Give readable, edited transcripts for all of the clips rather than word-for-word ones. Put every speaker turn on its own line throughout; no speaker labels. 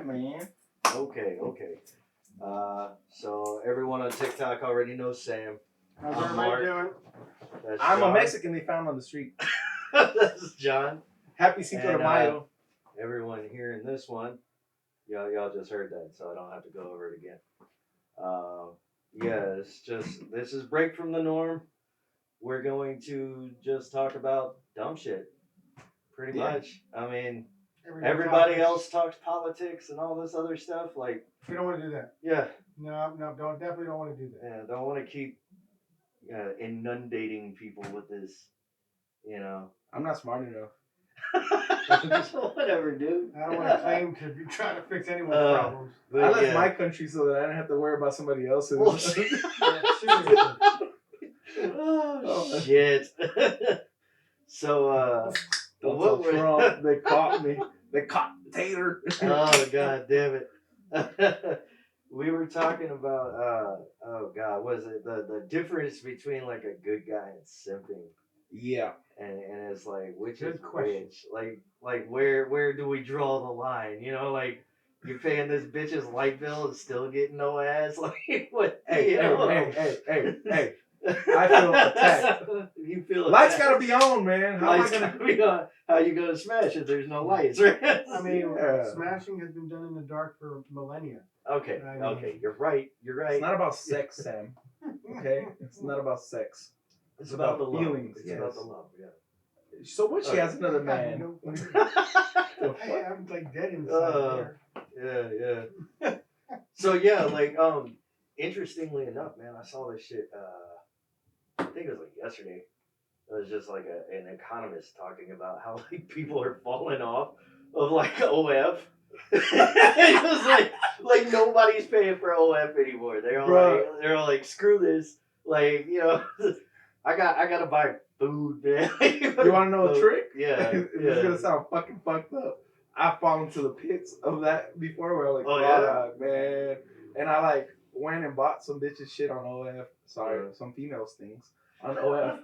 man.
Okay. So everyone on TikTok already knows Sam.
How's everybody doing?
That's
I'm
John.
a Mexican they found on the street.
This is John.
Happy Cinco de Mayo.
Everyone hearing this one, y'all just heard that, so I don't have to go over it again. It's just this is break from the norm. We're going to just talk about dumb shit, pretty much. I mean, everybody else talks politics and all this other stuff. Like,
we don't want to do that.
Yeah.
No, definitely don't want to do that.
Yeah, don't want to keep inundating people with this.
I'm not smart enough.
Whatever, dude.
I don't want to claim to be trying to fix anyone's problems.
I left my country so that I didn't have to worry about somebody else's.
Yeah, seriously.
Oh, shit. So,
Trump, they caught me. They caught Taylor.
Oh, God damn it. We were talking about, was it the difference between like a good guy and simping?
Yeah.
And it's like, which
Good
is
question.
which? Like where do we draw the line? Like you're paying this bitch's light bill and still getting no ass. Like what?
Hey. I feel attacked.
You feel
lights
attacked.
gotta be on, man. How
Lights
am I
gotta be on. How you gonna smash if there's no lights? Right?
I mean, smashing has been done in the dark for millennia.
Okay. Okay. You're right.
It's not about sex, Sam. Okay? It's not about sex.
It's about the
feelings.
Love. It's about the love. Yeah.
So what? She has another man.
I'm like dead inside here.
Yeah. So yeah, like interestingly enough, man, I saw this shit. I think it was like yesterday. It was just like an economist talking about how like people are falling off of like OF. It was like nobody's paying for OF anymore. They're all like screw this. Like I gotta buy food, man.
You wanna know a trick?
Yeah.
It's gonna sound fucking fucked up. I've fallen into the pits of that before where I'm like, man. And I like went and bought some bitches shit on OF. Sorry, some females things on OF.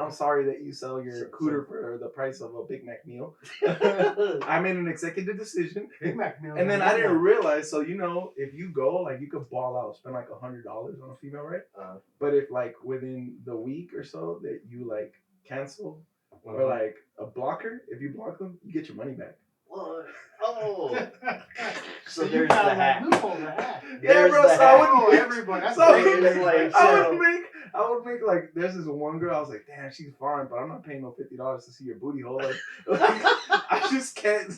I'm sorry that you sell your cooter for the price of a Big Mac meal. I made an executive decision.
Big Mac meal.
And then I didn't realize, so if you go, like you could ball out, spend like $100 on a female, right? But if like within the week or so that you like cancel or like a blocker, if you block them, you get your money back.
What? Oh. So there's the hack.
Yeah, bro. So I would
everybody. That's
I would make like there's this one girl. I was like, damn, she's fine, but I'm not paying no $50 to see your booty hole. Like I just can't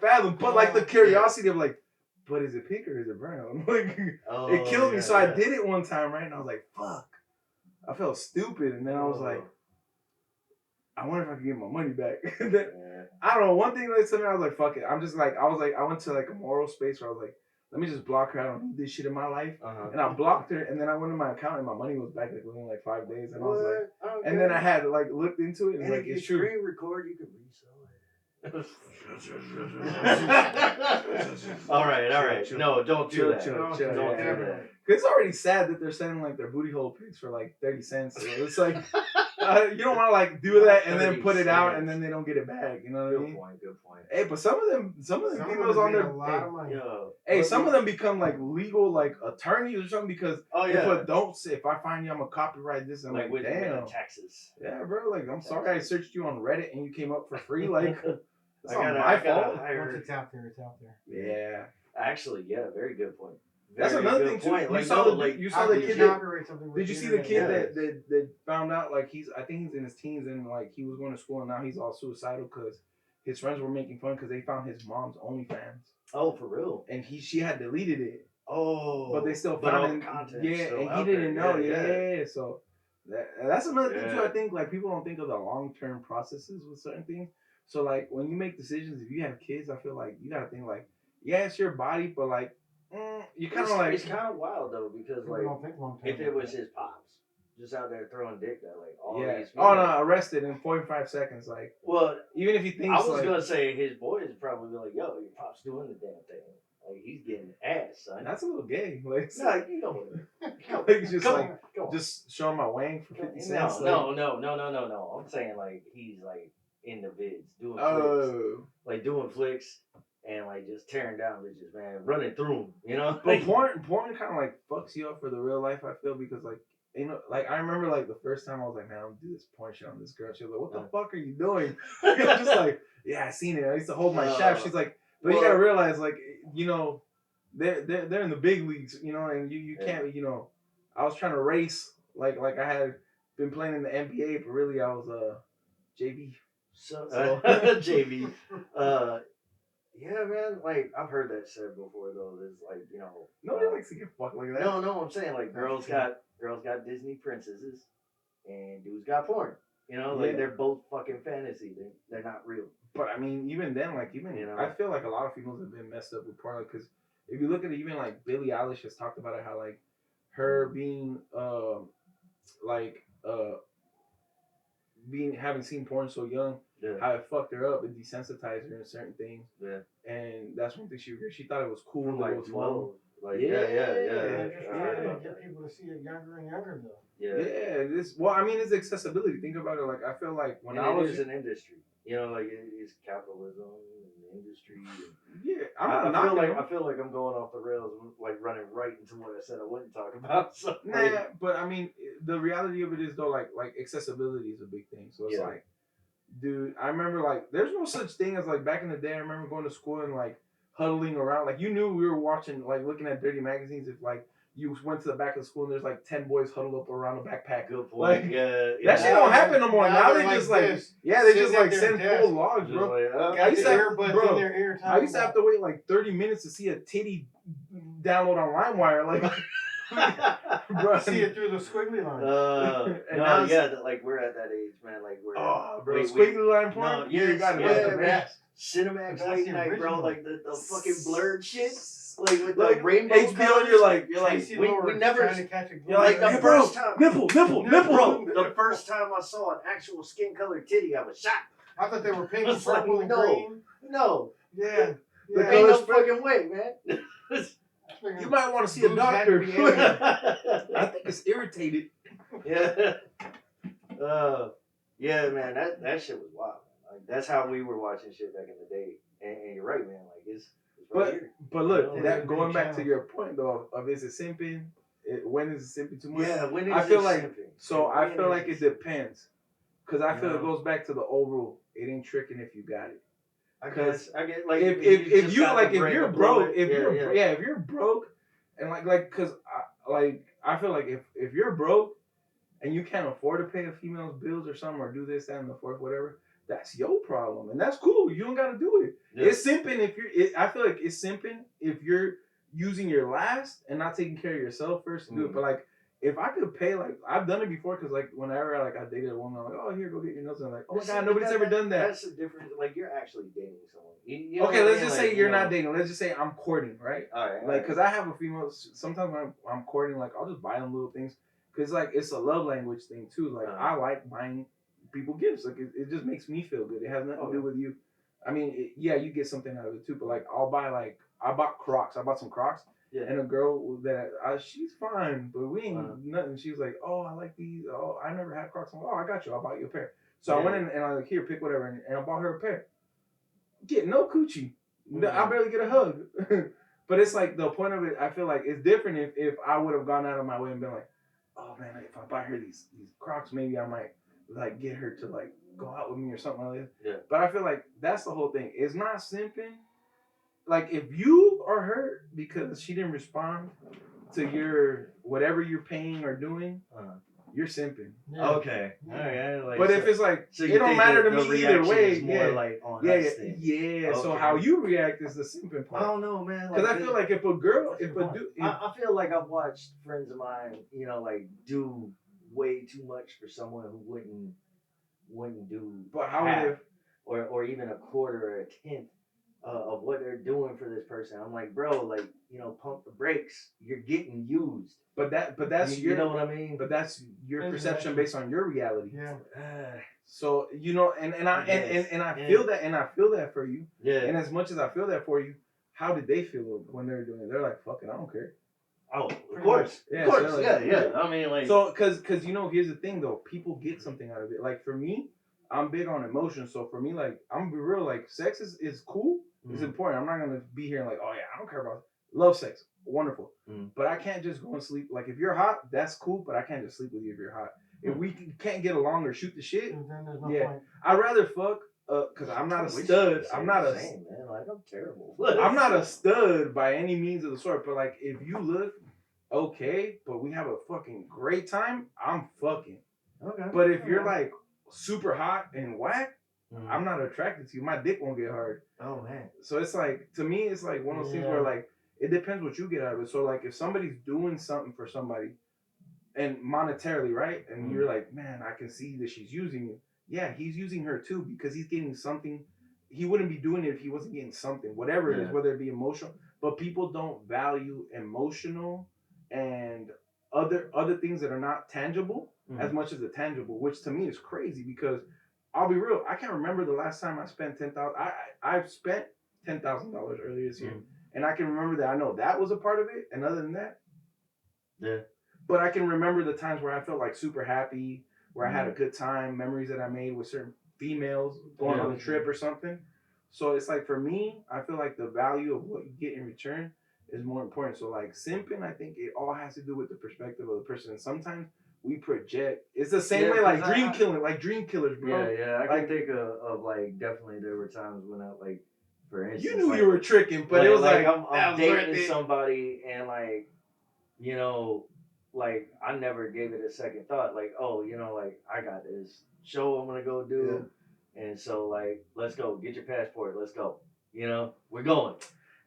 fathom. But like the curiosity of like, but is it pink or is it brown? Like it killed me. So I did it one time, right? And I was like, fuck. I felt stupid, and then I was like, I wonder if I can get my money back. I don't know. One thing that told me, I was like, fuck it. I'm just like, I went to like a moral space where I was like, let me just block her. I don't need this shit in my life. And I blocked her, and then I went to my account, and my money was back like within like 5 days. And I was like, and then I had like looked into it, and like it's true.
If you record, you can resell it. all right.
Chill.
No, don't do that.
Don't
do that.
It's already sad that they're sending like their booty hole pics for like 30 cents. So it's like you don't want to like do that and then put it out and then they don't get it back. You know what I mean?
Good point.
Hey, but some of them females on there.
A lot of money.
Hey, some of them become like legal like attorneys or something because if I find you, I'm gonna copyright this. I'm like damn.
Taxes.
Yeah, bro. Like I'm sorry, I searched you on Reddit and you came up for free. Like it's not my fault.
Once it's out there, it's out there.
Yeah.
Actually, very good point.
That's another thing too.
Point.
You saw the kid. Did you see the kid that found out like I think he's in his teens and like he was going to school and now he's all suicidal because his friends were making fun because they found his mom's OnlyFans.
Oh, for real?
And she had deleted it.
Oh.
But they still found it.
Content.
Yeah, and he didn't know. Yeah. So that's another thing too. I think like people don't think of the long-term processes with certain things. So like when you make decisions, if you have kids, I feel like you gotta think like, yeah, it's your body, but like. You kind of like
it's kind of wild though because like if it was his pops just out there throwing dick that like all these
people, arrested in 45 seconds like even if he thinks
I was gonna say his boys probably be like yo your pop's doing the damn thing like he's getting ass son
that's a little gay like
you know
what just showing my wang for 50 cents
no I'm saying like he's like in the vids doing flicks like doing flicks and like just tearing down bitches, man, running through them, you know.
But porn kind of like fucks you up for the real life. I feel because like like I remember like the first time I was like, man, I'm gonna do this porn shit on this girl. She was like, what the fuck are you doing? I'm just like, yeah, I seen it. I used to hold my shaft. She's like, but you gotta realize like they're in the big leagues, and you can't I was trying to race like I had been playing in the NBA, but really I was JV.
So JV. Yeah, man. Like I've heard that said before, though. There's like
nobody likes to get fucked like that.
No. I'm saying like girls got Disney princesses, and dudes got porn. Like they're both fucking fantasy. They're not real.
But I mean, even then, like I feel like a lot of females have been messed up with porn because if you look at it, even like Billie Eilish has talked about it, how like her being like having seen porn so young, how it fucked her up, it desensitized her in certain things.
Yeah.
And that's one thing she thought it was cool.
From like
it was
12. Like
They're just trying to get people to see it younger and younger, though.
Yeah. It's accessibility. Think about it. Like I feel like when I was
an industry, like it's capitalism and industry.
I
feel like I'm going off the rails, like running right into what I said I wouldn't talk about. So
but I mean, the reality of it is though, like accessibility is a big thing. So it's like, dude, I remember like there's no such thing as like back in the day. I remember going to school and like huddling around. Like you knew we were watching, like looking at dirty magazines. If like you went to the back of the school and there's like 10 boys huddled up around a backpack.
Good point.
Like,
that
shit don't happen no more. Now they
like
just like
this,
they just like send full logs, bro.
I used to
wait like 30 minutes to see a titty download on LimeWire, like.
Bro, see it through the squiggly line.
Like we're at that age, man. Like we're
squiggly line porn.
No, man. Cinemax late night, bro. Like the fucking blurred shit, like with the rainbow
HBO.
Colors.
You're like
we never.
You're like
the
hey,
first
bro,
time,
nipple.
Bro, the first time I saw an actual skin colored titty, I was shocked.
I thought they were pink, purple, and green.
No.
Yeah.
There ain't no fucking way, man.
You might want to see a doctor. I think it's irritated.
Yeah. Yeah, man. That shit was wild. Like that's how we were watching shit back in the day. And you're right, man. Like it's right here.
But look, that going back to your point though of is it simping? When is it simping too much?
Yeah, when is
I feel
it
like
simping?
so. I feel like it depends, because I feel it goes back to the old rule. It ain't tricking if you got it.
I get like
if you're broke, if you're broke, and like because I feel like if you're broke and you can't afford to pay a female's bills or something or do this, that, and the fourth, whatever, that's your problem, and that's cool. You don't got to do it. Yeah. It's simping if you're. I feel like it's simping if you're using your last and not taking care of yourself first to do it. But like, if I could pay, like I've done it before, because like whenever like I dated a woman, I'm like, oh here, go get your nails done. Like, oh my god, nobody's ever done that.
That's the difference. Like you're actually dating someone.
Okay, let's just say you're not dating. Let's just say I'm courting, right?
All right.
Like, because I have a female. Sometimes when I'm courting, like I'll just buy them little things, because like it's a love language thing too. Like I like buying people gifts. Like it just makes me feel good. It has nothing to do with you. I mean, you get something out of it too. But like I bought Crocs. I bought some Crocs. Yeah. And a girl that she's fine, but we ain't nothing. She's like, oh, I like these. Oh, I never had Crocs. I'm like, oh, I got you. I'll buy you a pair. So I went in and I was like, here, pick whatever, and I bought her a pair. Get no coochie. I barely get a hug. But it's like the point of it. I feel like it's different if I would have gone out of my way and been like, oh man, if I buy her these Crocs, maybe I might like get her to like go out with me or something like that.
Yeah.
But I feel like that's the whole thing. It's not simping. Like if you are hurt because she didn't respond to your whatever you're paying or doing, you're simping.
Yeah. Okay. All right. Like,
but if it's like it don't matter to me either way.
More like on
Okay. So how you react is the simping part.
I don't know, man.
Because I feel like if a girl,
I feel like I've watched friends of mine, like do way too much for someone who wouldn't do.
But how
half, or even a quarter or a tenth of what they're doing for this person. I'm like, bro, like, pump the brakes. You're getting used.
But that's
you know what I mean?
But that's your perception based on your reality.
Yeah.
So and I feel that, and I feel that for you.
Yeah.
And as much as I feel that for you, how did they feel when they were doing it? They're like, fuck it, I don't care.
Oh, of course.
Yeah,
of course.
So like,
yeah. I mean, like,
so because here's the thing though, people get something out of it. Like for me, I'm big on emotion. So for me, like I'm be real, like sex is cool. It's important. I'm not gonna be here like, oh yeah, I don't care about love sex. Wonderful. But I can't just go and sleep. Like if you're hot, that's cool, but I can't just sleep with you if you're hot. If we can't get along or shoot the shit,
Then there's no
yeah,
point.
I'd rather fuck. Cause I'm not a stud. I'm not a.
man. Like I'm terrible.
I'm not a stud by any means of the sort. But like, if you look okay, but we have a fucking great time, I'm fucking.
Okay.
But if you're like super hot and whack, I'm not attracted to you. My dick won't get hard.
Oh man.
So it's like, to me, it's like one of those things where like it depends what you get out of it. So like if somebody's doing something for somebody and monetarily, right? And you're like, man, I can see that she's using you. Yeah, he's using her too because he's getting something. He wouldn't be doing it if he wasn't getting something, whatever it is, whether it be emotional. But people don't value emotional and other things that are not tangible as much as the tangible, which to me is crazy because I'll be real. I can't remember the last time I spent $10,000. I've spent $10,000 earlier this year, and I can remember that. I know that was a part of it, and other than that,
yeah.
But I can remember the times where I felt like super happy, where I had a good time, memories that I made with certain females going on a trip or something. So it's like for me, I feel like the value of what you get in return is more important. So like simping, I think it all has to do with the perspective of the person. And sometimes we project. It's the same way like dream killers, bro.
Yeah. I can think of like definitely there were times when I like, for instance,
you knew you were tricking, but it was like
I'm dating somebody and like, you know, like I never gave it a second thought. Like, oh, you know, like I got this show I'm gonna go do, and so like let's go get your passport. Let's go. You know, we're going.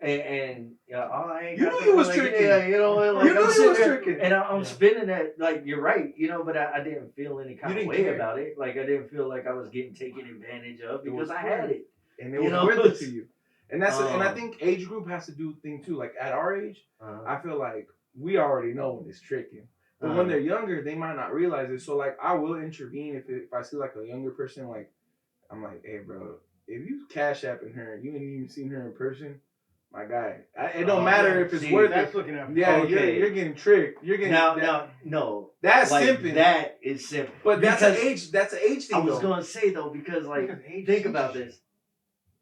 And you know, oh, I ain't
you
got
knew you was
like,
tricking.
Yeah, you know, like
you knew you was tricking.
And I'm spinning that. Like you're right. You know, but I didn't feel any kind of way about it. Like I didn't feel like I was getting taken advantage of because I had it.
And it was worth it to you. And that's and I think age group has to do thing too. Like at our age, I feel like we already know when it's tricking. But when they're younger, they might not realize it. So like I will intervene if I see like a younger person, like I'm like, hey bro, if you cash apping her and you ain't even seen her in person, my guy, it don't matter if it's worth it.
Looking at
yeah, you're getting tricked. You're getting
no.
That's
like,
simping.
That is simping.
But that's an age. That's an age thing.
I was gonna say though because like think about this.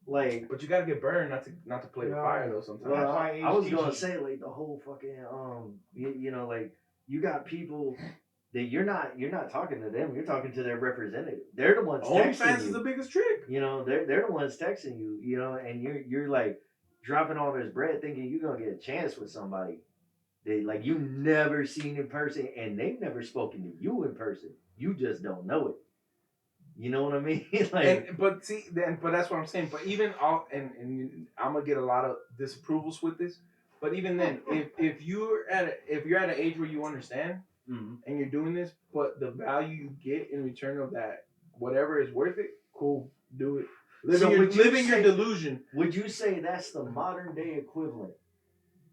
Like,
but you gotta get burned not to play with fire though. Sometimes.
Well, I was gonna say like the whole fucking you know like you got people that you're not talking to them. You're talking to their representative. They're the ones texting
OnlyFans
you.
is the biggest trick.
You know they're the ones texting you. You know, and you're like dropping all this bread thinking you're gonna get a chance with somebody they like you never seen in person and they've never spoken to you in person. You just don't know it. You know what I mean? Like,
but that's what I'm saying. But even all, and I'm gonna get a lot of disapprovals with this. But even then, if you're at an age where you understand and you're doing this, but the value you get in return of that, whatever is worth it, cool, do it. Living your delusion.
Would you say that's the modern day equivalent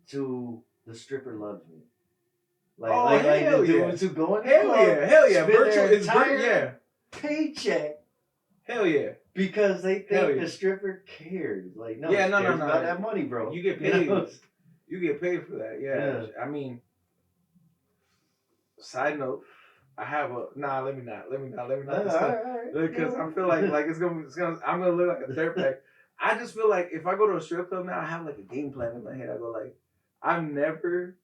to the stripper loves me? Like the dudes who go in the club,
hell yeah, virtual is
paycheck.
Hell yeah.
Because they think the stripper cares. Like, no, no, about that money, bro.
You get paid. You get paid for that. Yeah. I mean, side note, I have a let me not because I feel like it's gonna I'm gonna look like a dirtbag. I just feel like if I go to a strip club now, I have like a game plan in my head. I go like, I've never.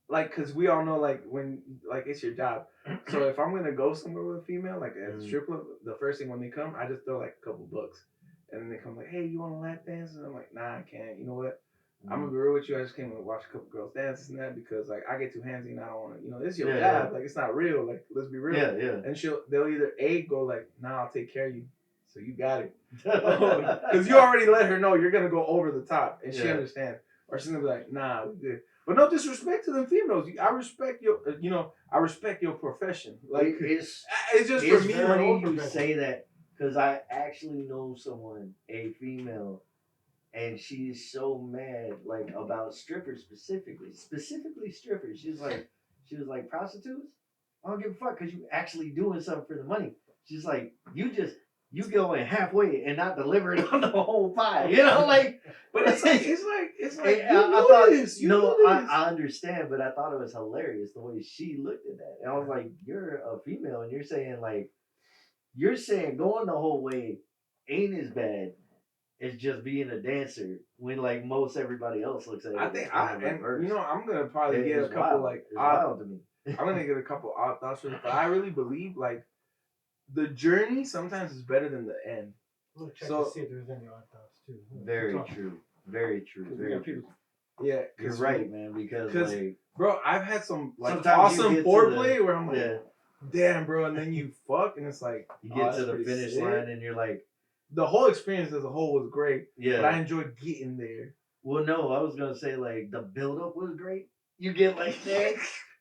Like, cause we all know, like when, like it's your job. So if I'm gonna go somewhere with a female, like at a strip club, the first thing when they come, I just throw like a couple bucks, and then they come like, "Hey, you want a lap dance?" And I'm like, "Nah, I can't." You know what? I'm gonna be real with you. I just came to watch a couple girls dance and that because like I get too handsy and I don't want to. You know, it's your job. Like it's not real. Like let's be real.
Yeah.
And they'll either go like, "Nah, I'll take care of you." So you got it, because you already let her know you're gonna go over the top, and she understands. Or she's gonna be like, "Nah, we good." But no disrespect to them females. I respect your, I respect your profession. Like it's just for me.
Funny you say that because I actually know someone, a female, and she's so mad like about strippers specifically strippers. She was like prostitutes. I don't give a fuck because you actually doing something for the money. She's like you going halfway and not delivering on the whole pie. You know, like.
But it's like
I understand, but I thought it was hilarious the way she looked at that. And I was like, you're a female, and you're saying going the whole way ain't as bad is just being a dancer when like most everybody else looks at it.
I think
in the reverse.
I'm gonna probably get a
It's
couple
wild.
like
It's
odd,
wild to me.
I'm gonna get a couple odd thoughts from it, but I really believe like the journey sometimes is better than the end.
We'll check
So-
to see if there's any odd thoughts too.
Very
Talk.
true. Very true.
We
Very
got
true.
people-
Yeah,
You're
'cause
right, man. Because
'cause-
like,
bro. I've had some like
Sometimes you
awesome
get to
foreplay
the-
where I'm like,
yeah,
damn, bro, and then you fuck, and it's like
you
oh,
get
that's
to the
pretty
finish
sick.
line and you're like,
The whole experience as a whole was great,
yeah.
but I enjoyed getting there.
Well, no, I was gonna say like the build up was great. You get like there,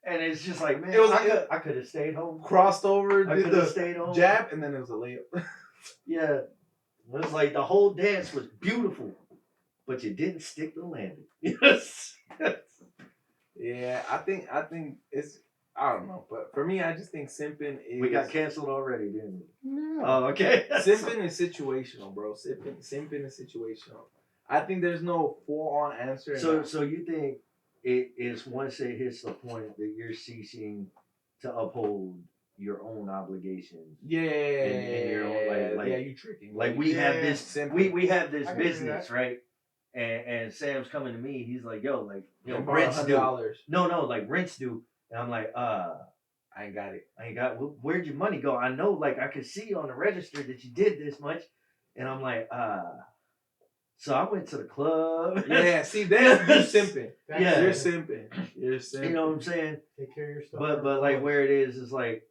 and it's just like, man,
It was
I could have stayed home.
Crossed over,
I
did
could have
the
stayed home.
jab, and then it was a layup.
Yeah, it was like the whole dance was beautiful, but you didn't stick the landing. Yes.
Yeah, I think it's I don't know, but for me, I just think simping is
We got canceled already, didn't we?
No.
Oh, okay.
Simping is situational, bro. Simping is situational. I think there's no full-on answer. in
So,
that.
so you think it is once it hits the point that you're ceasing to uphold your own obligations?
Yeah,
in your own, like
yeah, you tricking me.
Like we have this,
simping.
we have this
I can do
business,
that.
right? And Sam's coming to me. He's like, "Yo, like,
You borrow
rents due."
$100.
No, like rents due. And I'm like,
I ain't got it.
I ain't got. Where'd your money go? I know, like, I could see on the register that you did this much, and I'm like, So I went to the club.
Yeah, see, that's you're simping.
That's
Yeah.
You're
it.
simping. You're simping.
You know what I'm saying?
Take care of your stuff.
But like where it is like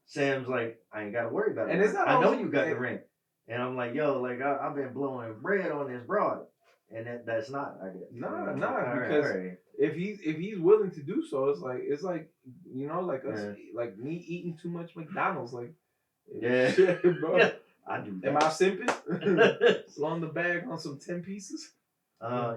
Sam's like, I ain't gotta worry about it.
And it's not
I know
always-
you got the rent. And I'm like, yo, like I've been blowing bread on this broad. And that's not, I guess.
Nah,
All
because
right.
if he's willing to do so, it's like you know, like us,
Yeah.
like me eating too much McDonald's, like
Yeah.
shit, bro.
Yeah. I do
Am I
that.
simping? Slung the bag on some 10 pieces.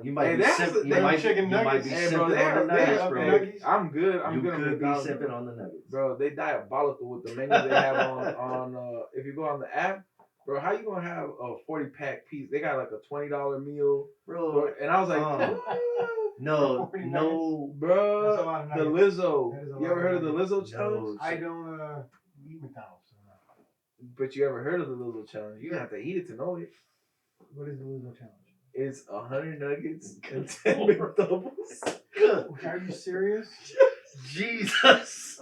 You might
Hey,
be
that's
simp-
the-
you
they-
might
chicken
you might
nuggets.
be
Hey, bro,
simping on the nuggets, bro.
nuggets.
I'm good. I'm
You
good on
could be
McDonald's,
simping
bro.
on the nuggets.
Bro, they diabolical with the menus they have on if you go on the app, bro. How you gonna have a 40-pack piece? They got like a $20 meal,
Bro,
and I was like,
no,
40
no.
bro,
That's a lot of
the
nuggets.
Lizzo.
That is a
You
lot
ever
of
heard of the
nuggets.
Lizzo challenge?
I don't eat McDonald's. So no.
But you ever heard of the Lizzo challenge? You have to eat it to know it.
What is the Lizzo challenge?
It's 100 nuggets and 10 McDoubles.
Are you serious?
Jesus.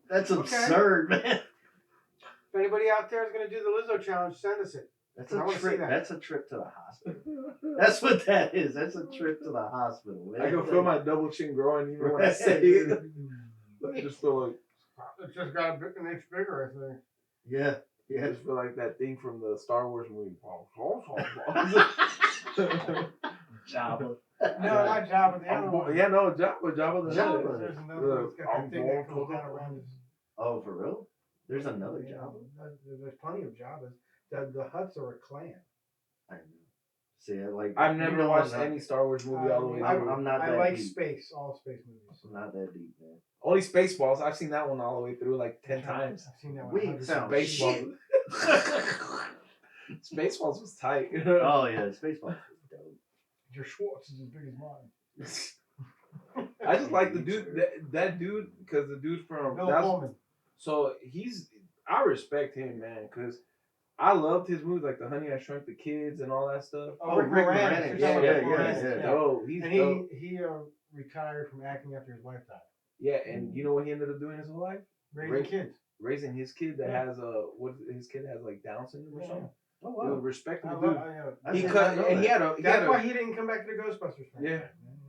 That's
Okay.
absurd, man.
If anybody out there is gonna do the Lizzo challenge, send us it.
That's
I
a
wanna see
trip.
that.
That's a trip to the hospital. That's what that is. That's a trip to the hospital, man.
I can feel my double chin growing even when I say it. I just feel like
It's just got a bit an inch bigger, I think.
Yeah.
I
Yeah.
just feel like that thing from the Star Wars movie.
Jabba.
No, not Jabba. The other one.
Yeah, no, Jabba the
Jabba.
Hutt.
There's another one that's got
I'm
that thing
going
that comes
to-
down around his.
Oh, for real? There's another
Yeah,
Jabba.
There's plenty of Jabbas. The Hutts are a clan.
I know. See, like
I've
you
never
know
watched
I'm not-
any Star Wars movie all the way
I'm-
through.
I'm not
I
that
like
deep.
space, all space movies.
I'm not that deep, man.
Only Spaceballs. I've seen that one all the way through like 10 times.
I've seen that one.
We
100
sound
times.
Spaceballs. Spaceballs was tight.
Oh yeah, Spaceballs was dope.
Your Schwartz is as big as mine.
I just like the dude, that dude, because the dude from
Bill
that's-
Pullman.
so I respect him, man, because I loved his movies like the Honey I Shrunk the Kids and all that stuff.
Oh, Rick Moranis.
Yeah,
You're talking about Rick
yeah,
Moranis,
he's dope. He's
And
dope.
he retired from acting after his wife died.
Yeah, and you know what he ended up doing his whole life?
Raising kids.
Raising his kid that
Yeah.
has his kid has like Down syndrome or
Yeah.
something.
Oh
Dude,
wow.
respect
I
the
love,
dude.
I
He
did
cut
not know
and he
that.
had a
That's why he didn't come back to the Ghostbusters franchise.
Yeah.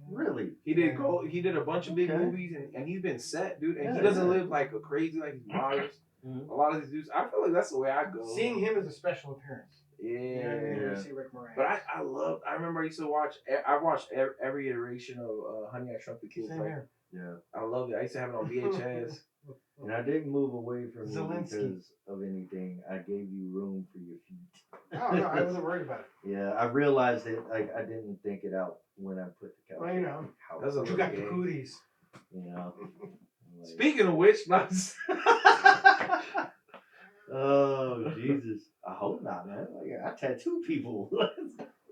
Really?
he did a bunch of big
Okay.
movies and he's been set, dude. And he
Yeah,
doesn't
yeah.
live like a crazy like he's modest.
Mhm.
A lot of these dudes, I feel like that's the way I go.
Seeing him as a special appearance.
Yeah.
You know what I mean? When
Yeah.
you see Rick Moranis.
But I remember I used to watch. I watched every iteration of Honey I Shrunk the Kids.
Same
Like,
here.
Yeah.
I loved it. I used to have it on VHS.
And I didn't move away from you
Zelensky.
because of anything. I gave you room for your feet.
Oh, no, I wasn't worried about it.
Yeah, I realized it. Like I didn't think it out when I put the couch.
Well, you know,
How,
That's a
You got the
Okay.
cooties.
you know. Like,
Speaking of which, not.
oh Jesus! I hope not, man. Like I tattoo people.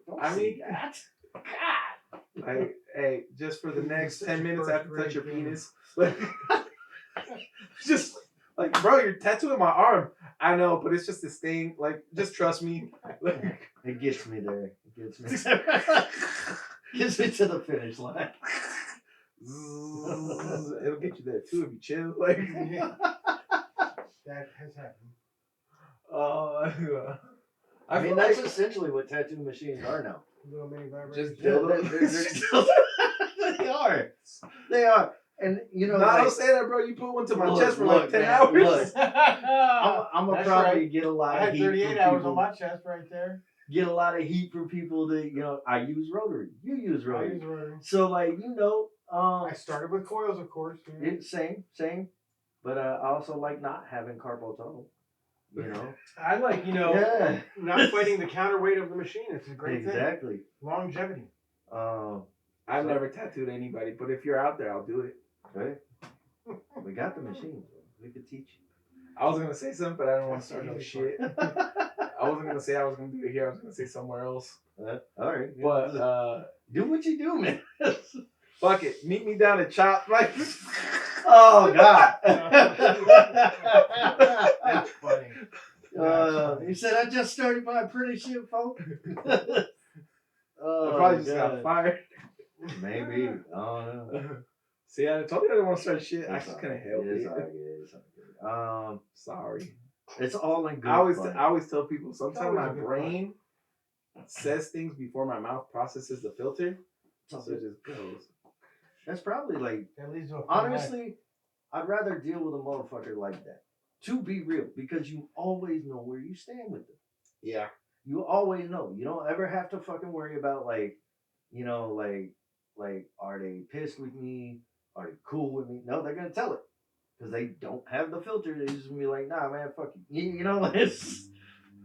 Don't
I
say
mean-
that. God.
Like, hey, just for the next
Such
10
a
minutes
first
after touch your
rate thing.
penis. Like, just like, bro, you're tattooing my arm. I know, but it's just this thing. Like, just trust me. Like,
It gets me there. It gets me. Gets me to the finish line.
it'll get you there too if you chill. Like,
That has happened.
I mean, that's essentially what tattoo machines are now.
Little mini vibrators.
just
They're
dildo.
they are. They are. And you know,
No,
like,
don't say that, bro. You put one to my
Look,
chest for like
look,
10
man,
hours.
look. I'm gonna
That's
probably
right.
get a lot
I
of
had
heat
38
from
hours
people.
on my chest right there.
Get a lot of heat from people that I use rotary. You use
I
rotary.
use rotary.
So like
I started with coils, of course. You know.
same. But I also like not having carpal tunnel.
I like
Yeah.
not fighting the counterweight of the machine. It's a great thing.
Exactly.
Longevity.
I've never tattooed anybody, but if you're out there, I'll do it.
Right. We got the machine. We could teach you.
I was gonna say something, but I don't want to start no shit. I wasn't gonna say I was gonna do it here. I was gonna say somewhere else.
All right.
But
do what you do, man.
fuck it. Meet me down at Chop. Like,
Oh God.
That's funny.
You said I just started my apprenticeship, folks.
I probably just got fired.
Maybe. I don't know.
See, I told you I didn't want to start shit. I
It's
just
all
couldn't
right.
help
It's
it.
all good. It's all good.
Sorry.
It's all in good
I always
fun.
tell people sometimes
always
my
a good
brain says things before my mouth processes the filter, so it just goes.
That's probably like,
That leads to a fun life.
honestly, I'd rather deal with a motherfucker like that. To be real, because you always know where you stand with them.
Yeah.
You always know. You don't ever have to fucking worry about like, are they pissed with me? Are they cool with me? No, they're gonna tell it. Because they don't have the filter. They just gonna be like, nah, man, fuck you. It's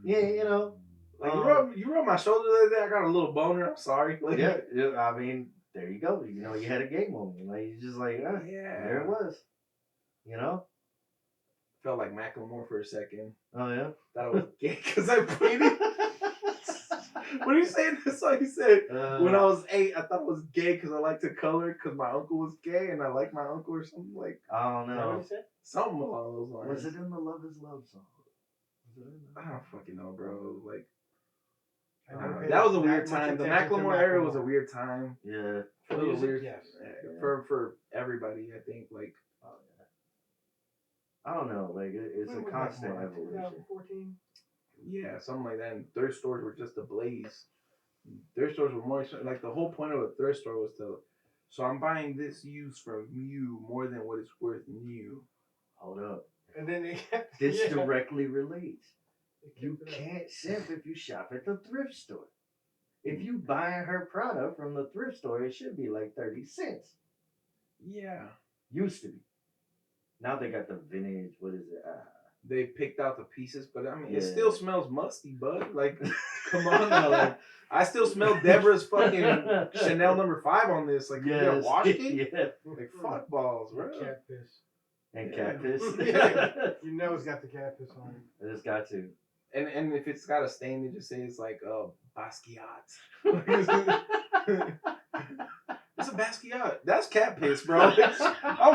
Like you rubbed my shoulder the other day. I got a little boner. I'm sorry. Like,
yeah. I mean, there you go. You had a gay moment. Like you just like,
yeah.
there it was.
Felt like Macklemore for a second.
Oh yeah.
Thought I was gay because I played What are you saying? That's what he said. When I was 8, I thought I was gay because I liked to color because my uncle was gay and I liked my uncle or something like.
I don't
Is that what
know.
he said?
Something along those lines.
Was it in the Love Is Love song?
I don't fucking know, bro. Like,
I never paid
that was a
that
weird
much
time. The
attention to
Macklemore era was a
Macklemore.
weird time.
Yeah.
It was a
Music,
weird
yes.
for everybody. I think like.
Oh, yeah. I don't know. Like it's
When
a
was
constant
Macklemore?
evolution.
2014.
Yeah, something like that. And thrift stores were just ablaze. Thrift stores were more like the whole point of a thrift store was to. So I'm buying this used from you more than what it's worth new.
Hold up.
And then they
This directly relates.
They
You
kicked it out.
can't simp if you shop at the thrift store. If you buy her Prada from the thrift store, it should be like 30 cents.
Yeah.
Used to be. Now they got the vintage. What is it?
They picked out the pieces, but I mean, it
Yeah.
still smells musty, bud. Like, come on now. Like, I still smell Deborah's fucking Chanel number 5 on this. Like, you
Yes.
washed it?
Yeah.
Like, fuck balls, bro.
Cat piss.
And
Yeah.
cat piss.
You know it's got the cat piss on it.
I just got to.
And if it's got a stain, they just say it's like Basquiat. It's a Basquiat. That's cat piss, bro. I'm